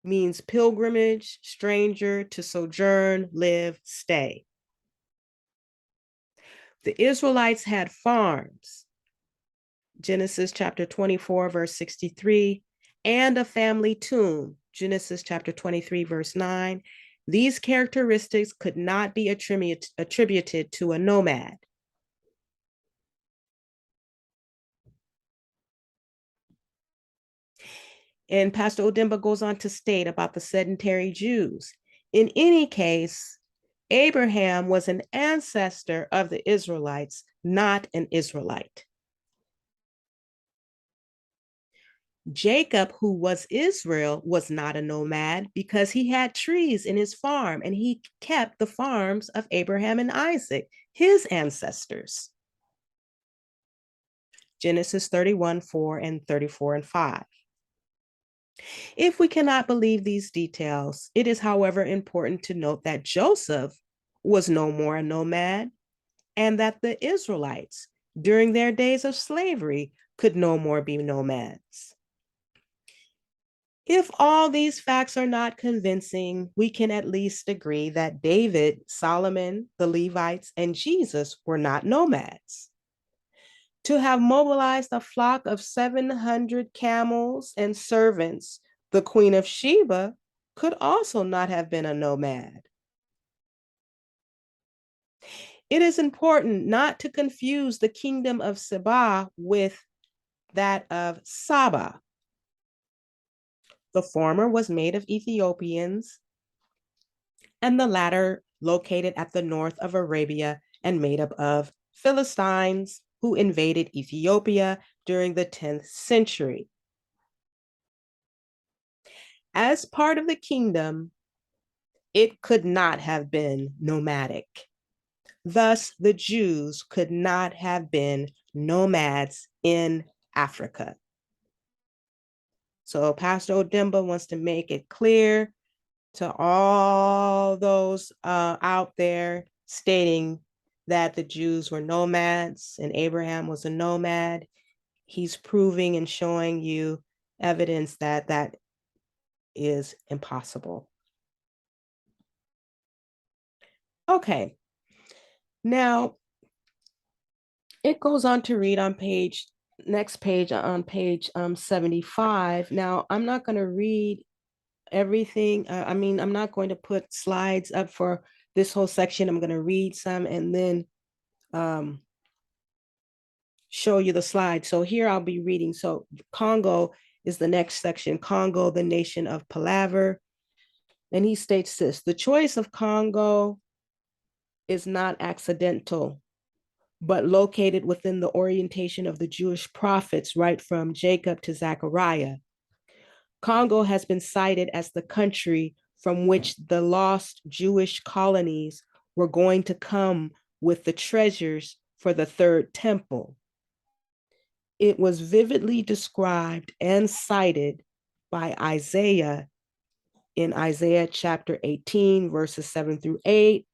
Speaker 1: means pilgrimage, stranger, to sojourn, live, stay. The Israelites had farms, Genesis chapter 24, verse 63, and a family tomb, Genesis chapter 23, verse 9. These characteristics could not be attributed to a nomad. And Pastor Odemba goes on to state about the sedentary Jews. In any case, Abraham was an ancestor of the Israelites, not an Israelite. Jacob, who was Israel, was not a nomad because he had trees in his farm and he kept the farms of Abraham and Isaac, his ancestors. Genesis 31, 4 and 34 and 5. If we cannot believe these details, it is, however, important to note that Joseph was no more a nomad and that the Israelites, during their days of slavery, could no more be nomads. If all these facts are not convincing, we can at least agree that David, Solomon, the Levites, and Jesus were not nomads. To have mobilized a flock of 700 camels and servants, the Queen of Sheba could also not have been a nomad. It is important not to confuse the kingdom of Seba with that of Saba. The former was made of Ethiopians, and the latter located at the north of Arabia and made up of Philistines who invaded Ethiopia during the 10th century. As part of the kingdom, it could not have been nomadic. Thus, the Jews could not have been nomads in Africa. So Pastor Odemba wants to make it clear to all those out there stating that the Jews were nomads and Abraham was a nomad. He's proving and showing you evidence that that is impossible. Okay, now it goes on to read on next page on page 75. Now, I'm not going to read everything. I'm not going to put slides up for this whole section. I'm going to read some and then show you the slide. So here I'll be reading. So Congo is the next section. Congo, the nation of palaver. And he states this: the choice of Congo is not accidental, but located within the orientation of the Jewish prophets, right from Jacob to Zechariah. Congo has been cited as the country from which the lost Jewish colonies were going to come with the treasures for the third temple. It was vividly described and cited by Isaiah in Isaiah chapter 18, verses 7 through 8.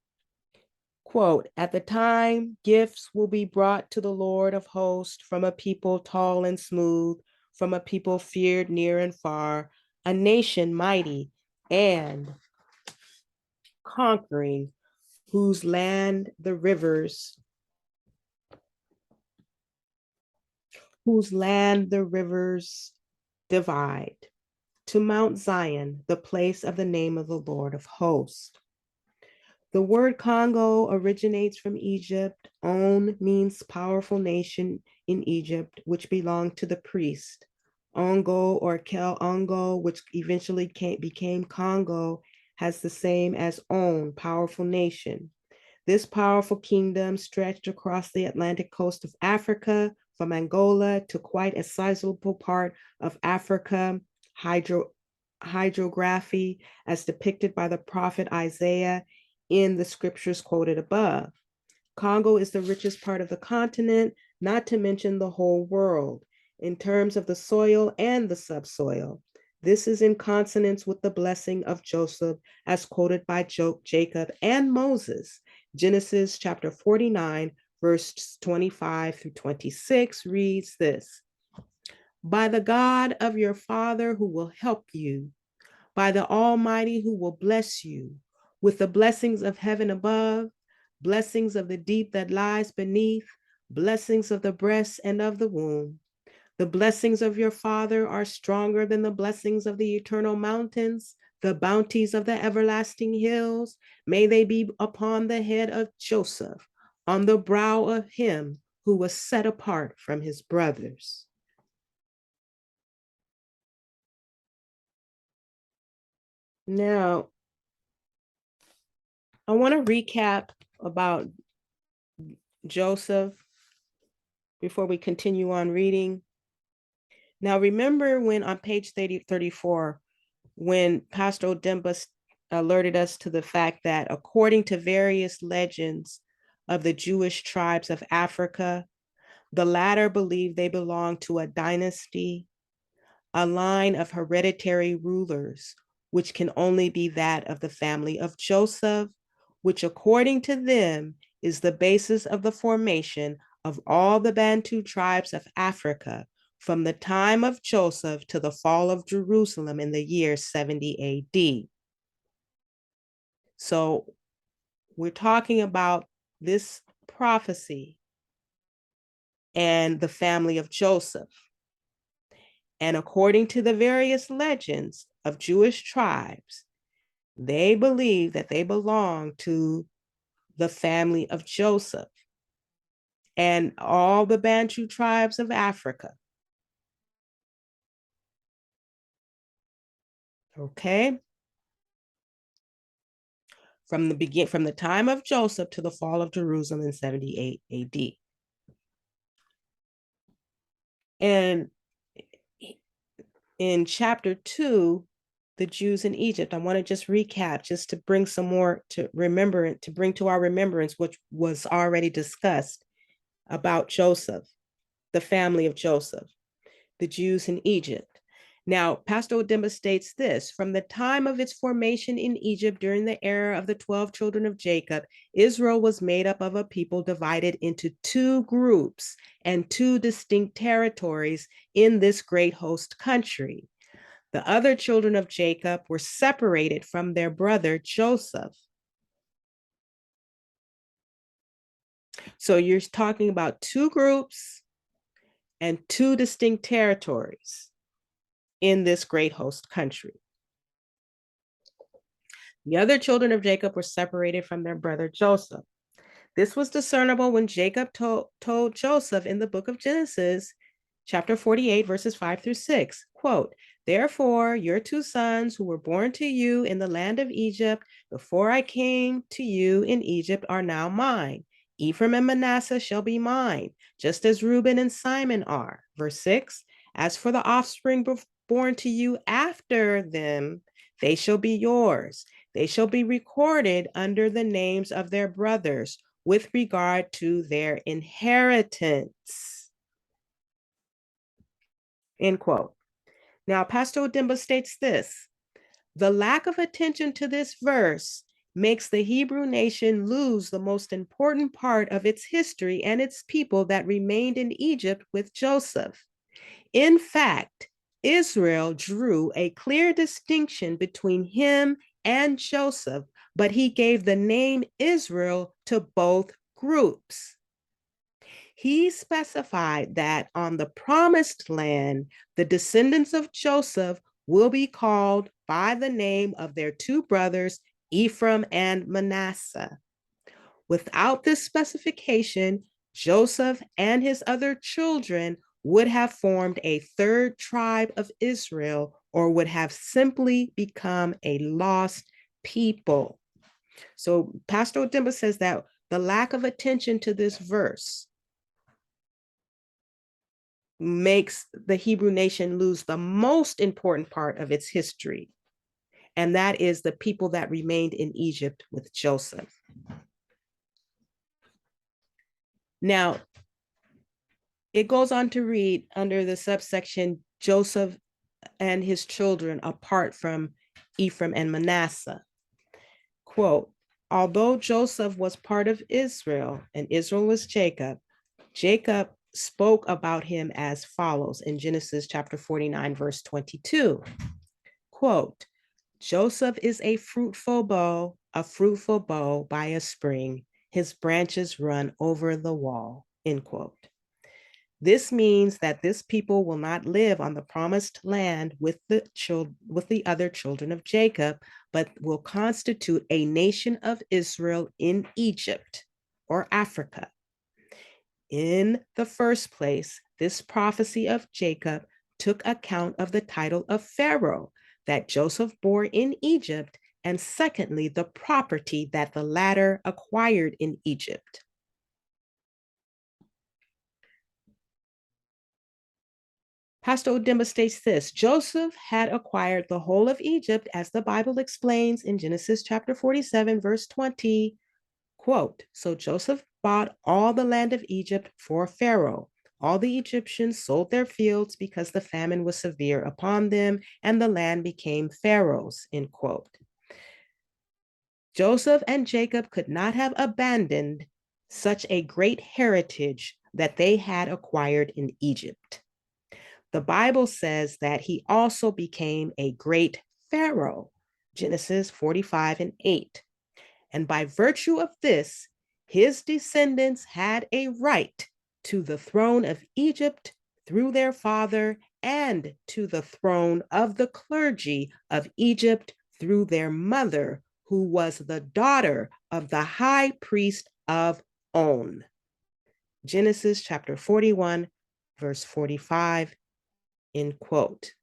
Speaker 1: Quote, at the time, gifts will be brought to the Lord of hosts from a people tall and smooth, from a people feared near and far, a nation mighty and conquering, whose land the rivers divide, to Mount Zion, the place of the name of the Lord of hosts. The word Congo originates from Egypt. On means powerful nation in Egypt, which belonged to the priest. Ongo or Kel Ongo, which eventually became Congo, has the same as On, powerful nation. This powerful kingdom stretched across the Atlantic coast of Africa, from Angola to quite a sizable part of Africa, hydrography, as depicted by the prophet Isaiah in the scriptures quoted above. Congo is the richest part of the continent, not to mention the whole world, in terms of the soil and the subsoil. This is in consonance with the blessing of Joseph as quoted by Jacob and Moses. Genesis chapter 49, verse 25 through 26 reads this: by the God of your father who will help you, by the Almighty who will bless you, with the blessings of heaven above, blessings of the deep that lies beneath, blessings of the breast and of the womb. The blessings of your father are stronger than the blessings of the eternal mountains, the bounties of the everlasting hills. May they be upon the head of Joseph, on the brow of him who was set apart from his brothers. Now, I want to recap about Joseph before we continue on reading. Now, remember when on page 34, when Pastor Odemba alerted us to the fact that according to various legends of the Jewish tribes of Africa, the latter believed they belonged to a dynasty, a line of hereditary rulers, which can only be that of the family of Joseph, which according to them is the basis of the formation of all the Bantu tribes of Africa from the time of Joseph to the fall of Jerusalem in the year 70 AD. So we're talking about this prophecy and the family of Joseph. And according to the various legends of Jewish tribes, they believe that they belong to the family of Joseph and all the Bantu tribes of Africa. Okay? From the time of Joseph to the fall of Jerusalem in 78 AD. And in chapter 2, the Jews in Egypt, I want to just recap, just to bring some more to remember, to bring to our remembrance, which was already discussed about Joseph, the family of Joseph, the Jews in Egypt. Now, Pastor Odemba states this: from the time of its formation in Egypt during the era of the 12 children of Jacob, Israel was made up of a people divided into two groups and two distinct territories in this great host country. The other children of Jacob were separated from their brother Joseph. So you're talking about two groups and two distinct territories in this great host country. The other children of Jacob were separated from their brother Joseph. This was discernible when Jacob told Joseph in the book of Genesis, chapter 48, verses 5 through 6, quote, therefore, your two sons who were born to you in the land of Egypt before I came to you in Egypt are now mine. Ephraim and Manasseh shall be mine, just as Reuben and Simon are. Verse 6, as for the offspring born to you after them, they shall be yours. They shall be recorded under the names of their brothers with regard to their inheritance. End quote. Now, Pastor Odemba states this: the lack of attention to this verse makes the Hebrew nation lose the most important part of its history and its people that remained in Egypt with Joseph. In fact, Israel drew a clear distinction between him and Joseph, but he gave the name Israel to both groups. He specified that on the promised land, the descendants of Joseph will be called by the name of their two brothers, Ephraim and Manasseh. Without this specification, Joseph and his other children would have formed a third tribe of Israel or would have simply become a lost people. So Pastor Odemba says that the lack of attention to this verse makes the Hebrew nation lose the most important part of its history, and that is the people that remained in Egypt with Joseph. Now, it goes on to read under the subsection, Joseph and his children apart from Ephraim and Manasseh. Quote, although Joseph was part of Israel and Israel was Jacob, Jacob spoke about him as follows in Genesis chapter 49, verse 22. Quote, Joseph is a fruitful bow by a spring. His branches run over the wall, end quote. This means that this people will not live on the promised land with the other children of Jacob, but will constitute a nation of Israel in Egypt or Africa. In the first place, this prophecy of Jacob took account of the title of Pharaoh that Joseph bore in Egypt, and secondly, the property that the latter acquired in Egypt. Pastor Odemba states this: Joseph had acquired the whole of Egypt, as the Bible explains in Genesis chapter 47, verse 20. Quote, so Joseph bought all the land of Egypt for Pharaoh. All the Egyptians sold their fields because the famine was severe upon them, and the land became Pharaoh's, end quote. Joseph and Jacob could not have abandoned such a great heritage that they had acquired in Egypt. The Bible says that he also became a great Pharaoh, Genesis 45 and 8. And by virtue of this, his descendants had a right to the throne of Egypt through their father, and to the throne of the clergy of Egypt through their mother, who was the daughter of the high priest of On. Genesis chapter 41, verse 45, end quote.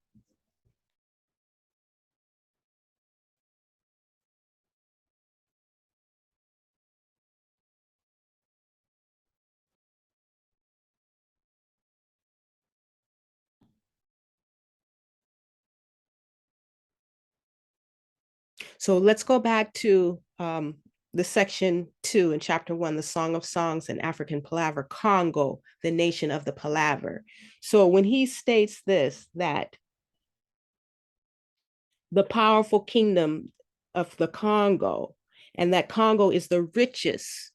Speaker 1: So let's go back to the section 2 in chapter 1, the Song of Songs and African Palaver, Congo, the nation of the Palaver. So when he states this, that the powerful kingdom of the Congo, and that Congo is the richest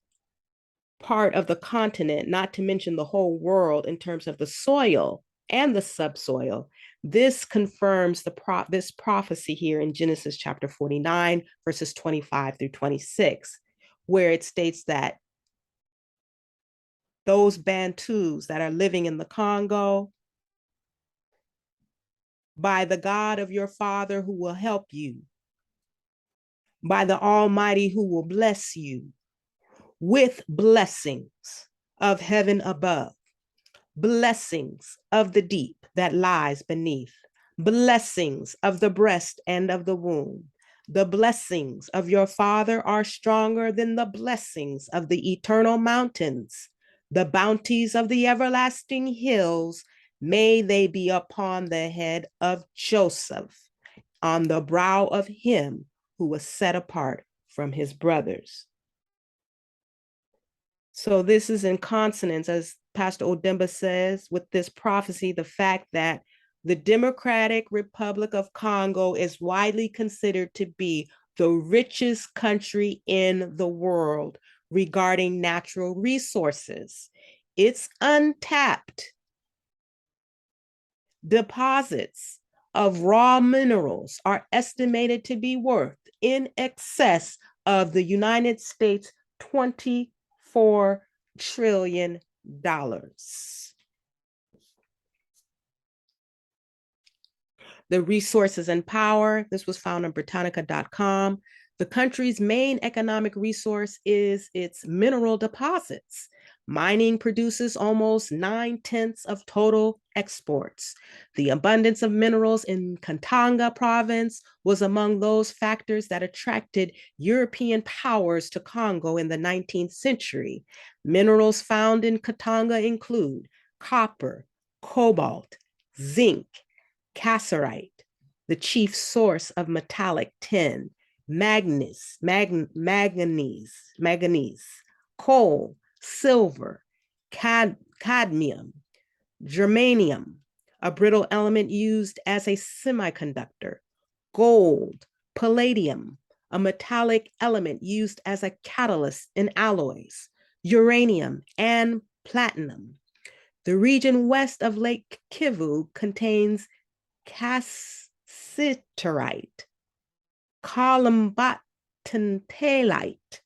Speaker 1: part of the continent, not to mention the whole world in terms of the soil and the subsoil. This confirms this prophecy here in Genesis chapter 49, verses 25 through 26, where it states that those Bantus that are living in the Congo, by the God of your father who will help you, by the Almighty who will bless you with blessings of heaven above, blessings of the deep that lies beneath, blessings of the breast and of the womb. The blessings of your father are stronger than the blessings of the eternal mountains. The bounties of the everlasting hills, may they be upon the head of Joseph, on the brow of him who was set apart from his brothers. So this is in consonance, as Pastor Odemba says, with this prophecy, the fact that the Democratic Republic of Congo is widely considered to be the richest country in the world regarding natural resources. Its untapped deposits of raw minerals are estimated to be worth in excess of the United States $24 trillion. The resources and power, this was found on Britannica.com. The country's main economic resource is its mineral deposits. Mining produces almost 9/10 of total exports. The abundance of minerals in Katanga province was among those factors that attracted European powers to Congo in the 19th century. Minerals found in Katanga include copper, cobalt, zinc, cassiterite, the chief source of metallic tin, manganese, coal, silver, cadmium, germanium, a brittle element used as a semiconductor, gold, palladium, a metallic element used as a catalyst in alloys, uranium, and platinum. The region west of Lake Kivu contains cassiterite, columbatantalite,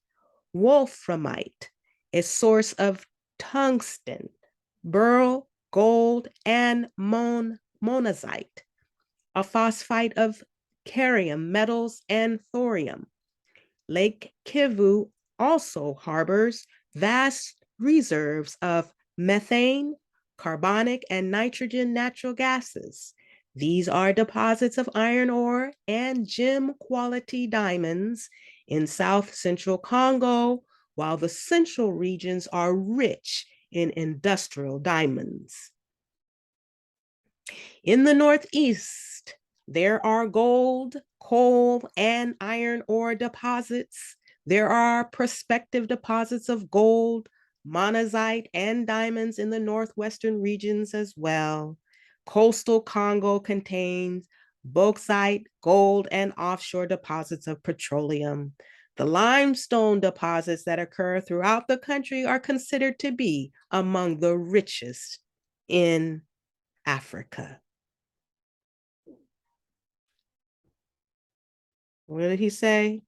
Speaker 1: wolframite, a source of tungsten, beryl, gold, and monazite, a phosphite of cerium metals and thorium. Lake Kivu also harbors vast reserves of methane, carbonic, and nitrogen natural gases. These are deposits of iron ore and gem quality diamonds in South Central Congo, while the central regions are rich in industrial diamonds. In the Northeast, there are gold, coal, and iron ore deposits. There are prospective deposits of gold, monazite, and diamonds in the northwestern regions as well. Coastal Congo contains bauxite, gold, and offshore deposits of petroleum. The limestone deposits that occur throughout the country are considered to be among the richest in Africa. What did he say?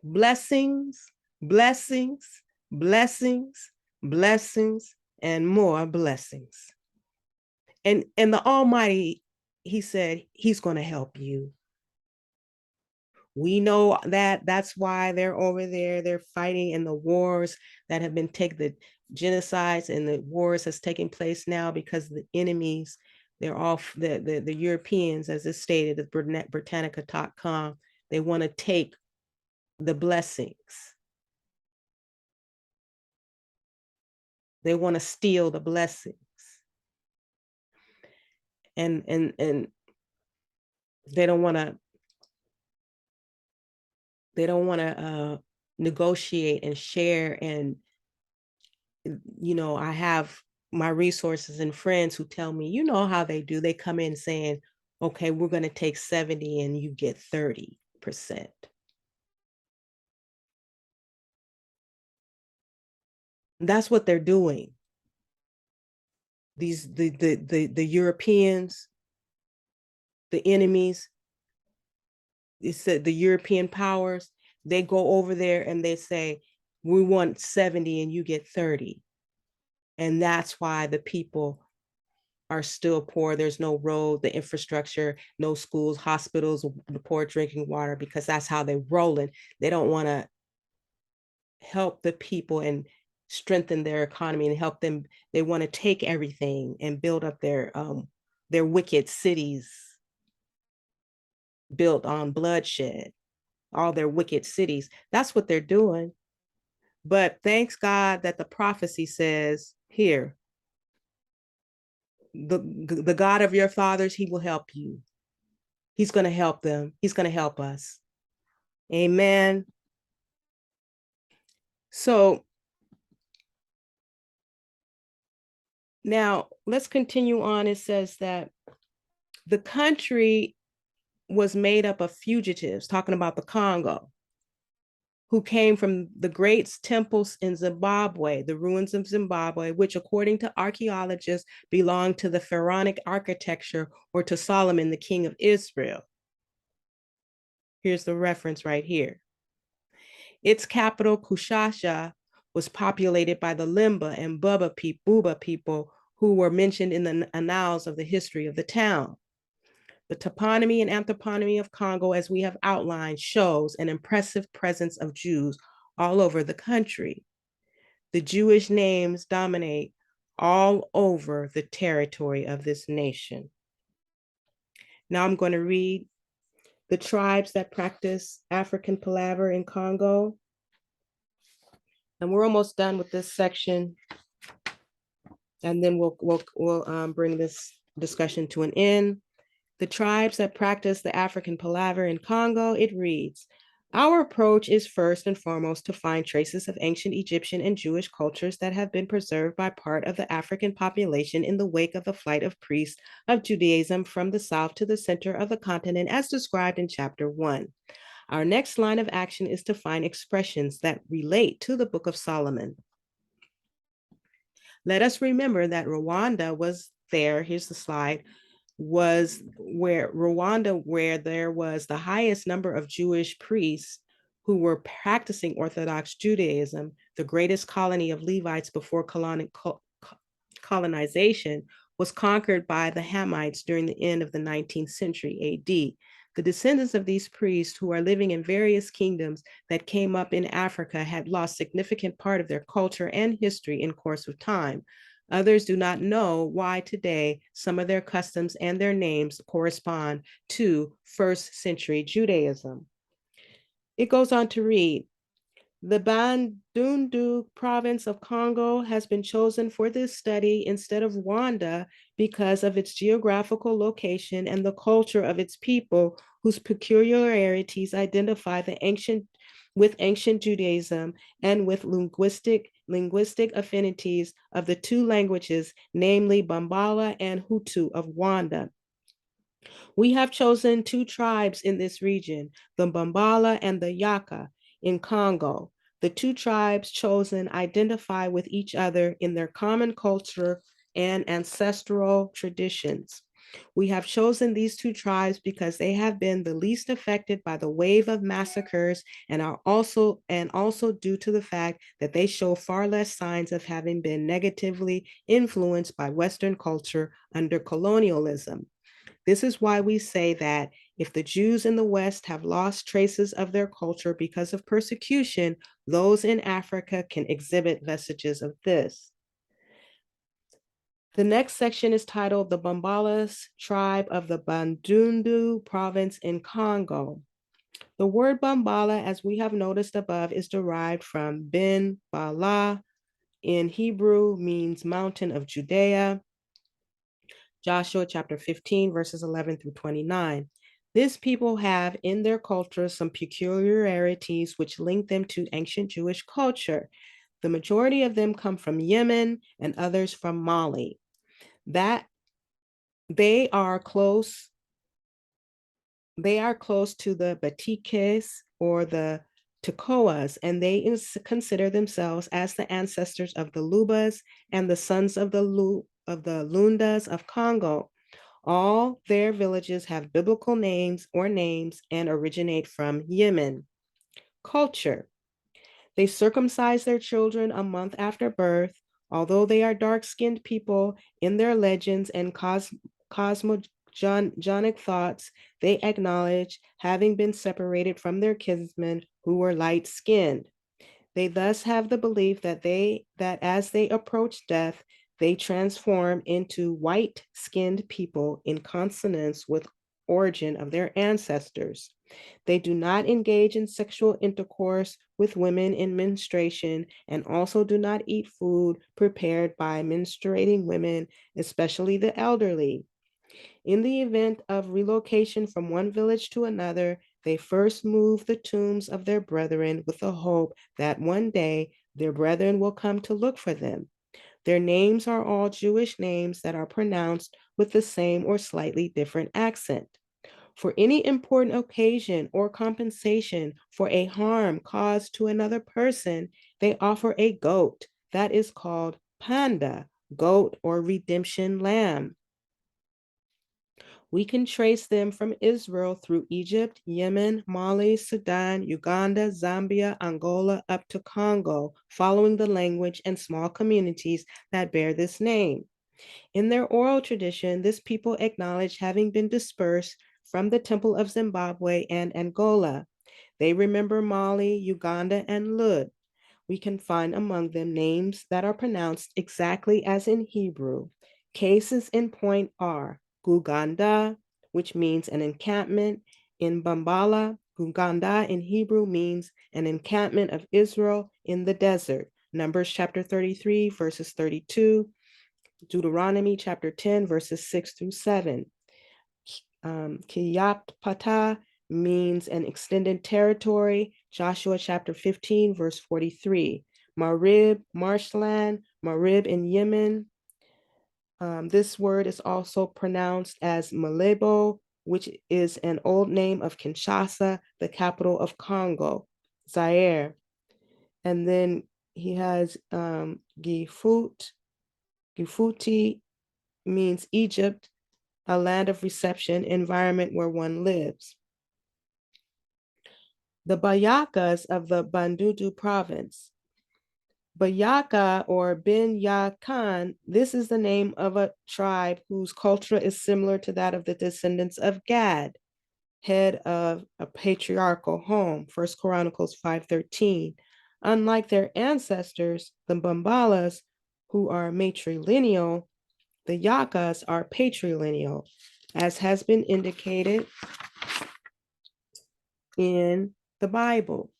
Speaker 1: Blessings, blessings, blessings, blessings, and more blessings. And the Almighty, he said, he's going to help you. We know that that's why they're over there. They're fighting in the wars that have been taken, the genocides and the wars that's taking place now, because the enemies, they're all the Europeans, as it's stated at Britannica.com, they want to take the blessings. They want to steal the blessings. And they don't want to negotiate and share. And I have my resources and friends who tell me, how they do. They come in saying, Okay, we're going to take 70 and you get 30%. That's what they're doing. The Europeans, the enemies, it's the European powers, they go over there and they say, we want 70 and you get 30. And that's why the people are still poor. There's no road, the infrastructure, no schools, hospitals, the poor drinking water, because that's how they're rolling. They don't want to help the people and strengthen their economy and help them. They want to take everything and build up their wicked cities built on bloodshed, all their wicked cities. That's what they're doing. But thanks God that the prophecy says here, the God of your fathers, he will help you. He's going to help them. He's going to help us. Amen. So now let's continue on. It says that the country was made up of fugitives, talking about the Congo, who came from the great temples in Zimbabwe, the ruins of Zimbabwe, which, according to archaeologists, belong to the pharaonic architecture or to Solomon, the king of Israel. Here's the reference right here. Its capital, Kushasha, was populated by the Limba and Buba people who were mentioned in the annals of the history of the town. The toponymy and anthroponomy of Congo, as we have outlined, shows an impressive presence of Jews all over the country. The Jewish names dominate all over the territory of this nation. Now I'm going to read the tribes that practice African palaver in Congo. And we're almost done with this section. And then we'll bring this discussion to an end. The tribes that practice the African palaver in Congo, it reads, our approach is first and foremost to find traces of ancient Egyptian and Jewish cultures that have been preserved by part of the African population in the wake of the flight of priests of Judaism from the south to the center of the continent, as described in chapter 1. Our next line of action is to find expressions that relate to the Book of Solomon. Let us remember that Rwanda was there, here's the slide, was where Rwanda, where there was the highest number of Jewish priests who were practicing Orthodox Judaism, the greatest colony of Levites before colonization, was conquered by the Hamites during the end of the 19th century AD. The descendants of these priests, who are living in various kingdoms that came up in Africa, had lost significant part of their culture and history in course of time. Others do not know why today some of their customs and their names correspond to first century Judaism. It goes on to read, the Bandundu province of Congo has been chosen for this study instead of Rwanda because of its geographical location and the culture of its people, whose peculiarities identify with ancient Judaism and with linguistic affinities of the two languages, namely Bambara and Hutu of Rwanda. We have chosen two tribes in this region, the Bambara and the Yaka in Congo. The two tribes chosen identify with each other in their common culture and ancestral traditions. We have chosen these two tribes because they have been the least affected by the wave of massacres and are also due to the fact that they show far less signs of having been negatively influenced by Western culture under colonialism. This is why we say that if the Jews in the West have lost traces of their culture because of persecution, those in Africa can exhibit vestiges of this. The next section is titled The Bambalas Tribe of the Bandundu Province in Congo. The word Bambala, as we have noticed above, is derived from Ben Bala. In Hebrew, means mountain of Judea. Joshua chapter 15, verses 11 through 29. This people have in their culture some peculiarities which link them to ancient Jewish culture. The majority of them come from Yemen and others from Mali. That they are close They are close to the Batikes or the Tekoas, and they consider themselves as the ancestors of the Lubas and the sons of the Lundas of Congo. All their villages have biblical names or names and originate from Yemen. Culture. They circumcise their children a month after birth. Although they are dark-skinned people, in their legends and cosmogonic thoughts, they acknowledge having been separated from their kinsmen who were light-skinned. They thus have the belief that as they approach death, they transform into white-skinned people in consonance with origin of their ancestors. They do not engage in sexual intercourse with women in menstruation and also do not eat food prepared by menstruating women, especially the elderly. In the event of relocation from one village to another, they first move the tombs of their brethren with the hope that one day their brethren will come to look for them. Their names are all Jewish names that are pronounced with the same or slightly different accent. For any important occasion or compensation for a harm caused to another person, they offer a goat that is called panda, goat or redemption lamb. We can trace them from Israel through Egypt, Yemen, Mali, Sudan, Uganda, Zambia, Angola, up to Congo, following the language and small communities that bear this name. In their oral tradition, this people acknowledge having been dispersed from the Temple of Zimbabwe and Angola. They remember Mali, Uganda, and Lud. We can find among them names that are pronounced exactly as in Hebrew. Cases in point are Guganda, which means an encampment in Bambala. Guganda in Hebrew means an encampment of Israel in the desert. Numbers chapter 33, verses 32. Deuteronomy chapter 10, verses 6 through 7. Kiyapata means an extended territory. Joshua chapter 15, verse 43. Marib, marshland, Marib in Yemen. This word is also pronounced as Malebo, which is an old name of Kinshasa, the capital of Congo, Zaire. And then he has Gifuti means Egypt, a land of reception, environment where one lives. The Bayakas of the Bandundu province. Bayaka or Ben Yakan, this is the name of a tribe whose culture is similar to that of the descendants of Gad, head of a patriarchal home, 1 Chronicles 5:13. Unlike their ancestors, the Bambalas, who are matrilineal, the Yakas are patrilineal, as has been indicated in the Bible.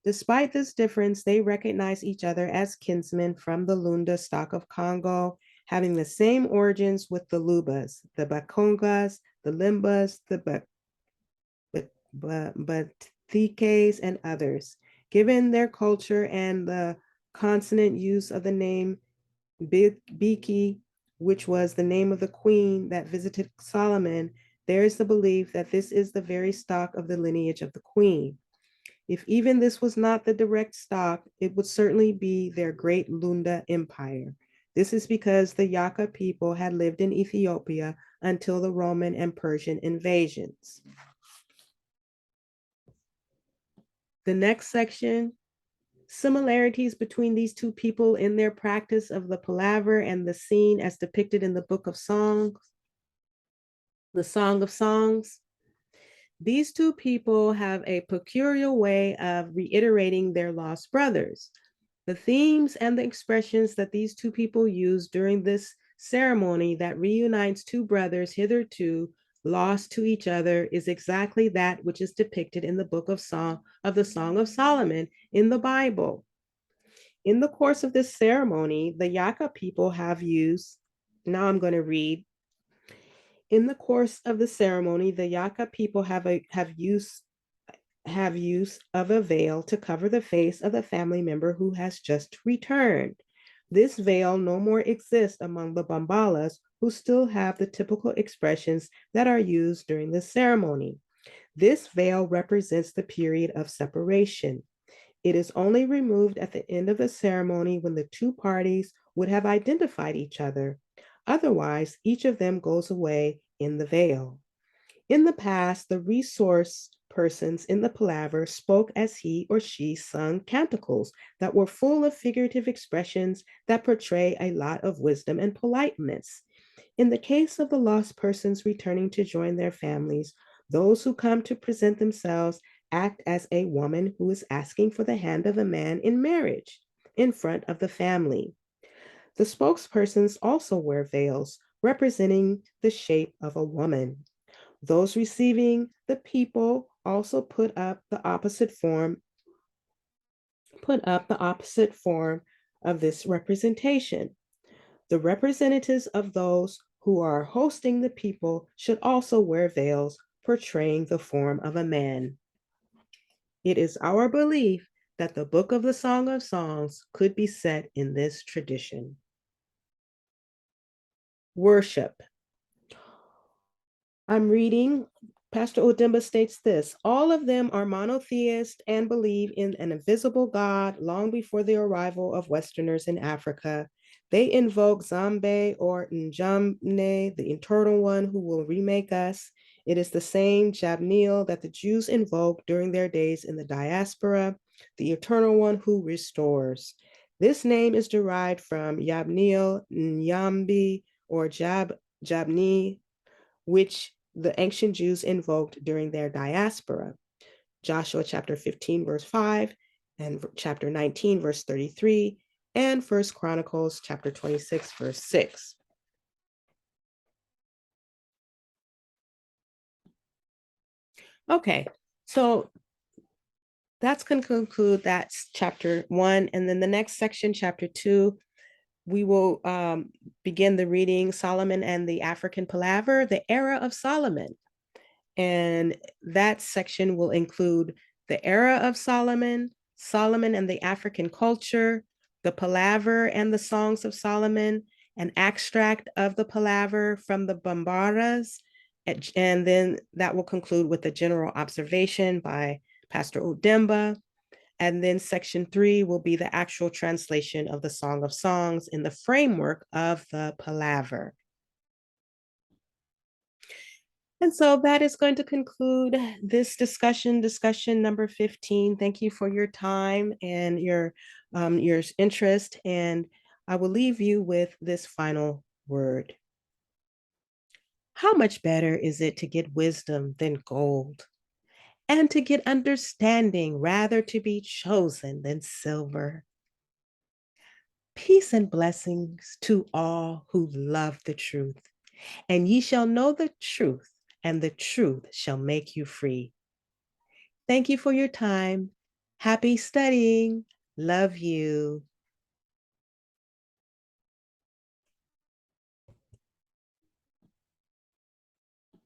Speaker 1: Despite this difference, they recognize each other as kinsmen from the Lunda stock of Congo, having the same origins with the Lubas, the Bakongas, the Limbas, the Batikes, and others. Given their culture and the consonant use of the name Biki, which was the name of the queen that visited Solomon, there is the belief that this is the very stock of the lineage of the queen. If even this was not the direct stock, it would certainly be their great Lunda empire. This is because the Yaka people had lived in Ethiopia until the Roman and Persian invasions. The next section, similarities between these two people in their practice of the palaver and the scene as depicted in the Book of Songs, the Song of Songs. These two people have a peculiar way of reiterating their lost brothers. The themes and the expressions that these two people use during this ceremony that reunites two brothers hitherto lost to each other is exactly that which is depicted in the book of the Song of Solomon in the Bible. In the course of this ceremony, the Yaka people have used, now I'm going to read. In the course of the ceremony, the Yaka people have use of a veil to cover the face of the family member who has just returned. This veil no more exists among the Bambalas, who still have the typical expressions that are used during the ceremony. This veil represents the period of separation. It is only removed at the end of the ceremony when the two parties would have identified each other. Otherwise, each of them goes away in the veil. In the past, the resource persons in the palaver spoke as he or she sung canticles that were full of figurative expressions that portray a lot of wisdom and politeness. In the case of the lost persons returning to join their families, those who come to present themselves act as a woman who is asking for the hand of a man in marriage in front of the family. The spokespersons also wear veils representing the shape of a woman. Those receiving the people also put up the opposite form of this representation. The representatives of those who are hosting the people should also wear veils portraying the form of a man. It is our belief that the Book of the Song of Songs could be set in this tradition. Worship. I'm reading, Pastor Odemba states this: all of them are monotheist and believe in an invisible God long before the arrival of Westerners in Africa. They invoke Zambe or Njamne, the eternal one who will remake us. It is the same Jabneel that the Jews invoke during their days in the diaspora, the eternal one who restores. This name is derived from Yabneel, Nyambi, or Jabni, which the ancient Jews invoked during their diaspora. Joshua chapter 15, verse 5, and chapter 19, verse 33, and First Chronicles chapter 26, verse 6. Okay, so that's going to conclude that chapter 1. And then the next section, chapter 2, we will begin the reading Solomon and the African Palaver, the era of Solomon. And that section will include the era of Solomon, Solomon and the African culture, the palaver and the songs of Solomon, an extract of the palaver from the Bambaras, and then that will conclude with a general observation by Pastor Odemba. And then section 3 will be the actual translation of the Song of Songs in the framework of the palaver. And so that is going to conclude this discussion number 15. Thank you for your time and your interest. And I will leave you with this final word. How much better is it to get wisdom than gold, and to get understanding rather to be chosen than silver? Peace and blessings to all who love the truth. And ye shall know the truth, and the truth shall make you free. Thank you for your time. Happy studying. Love you.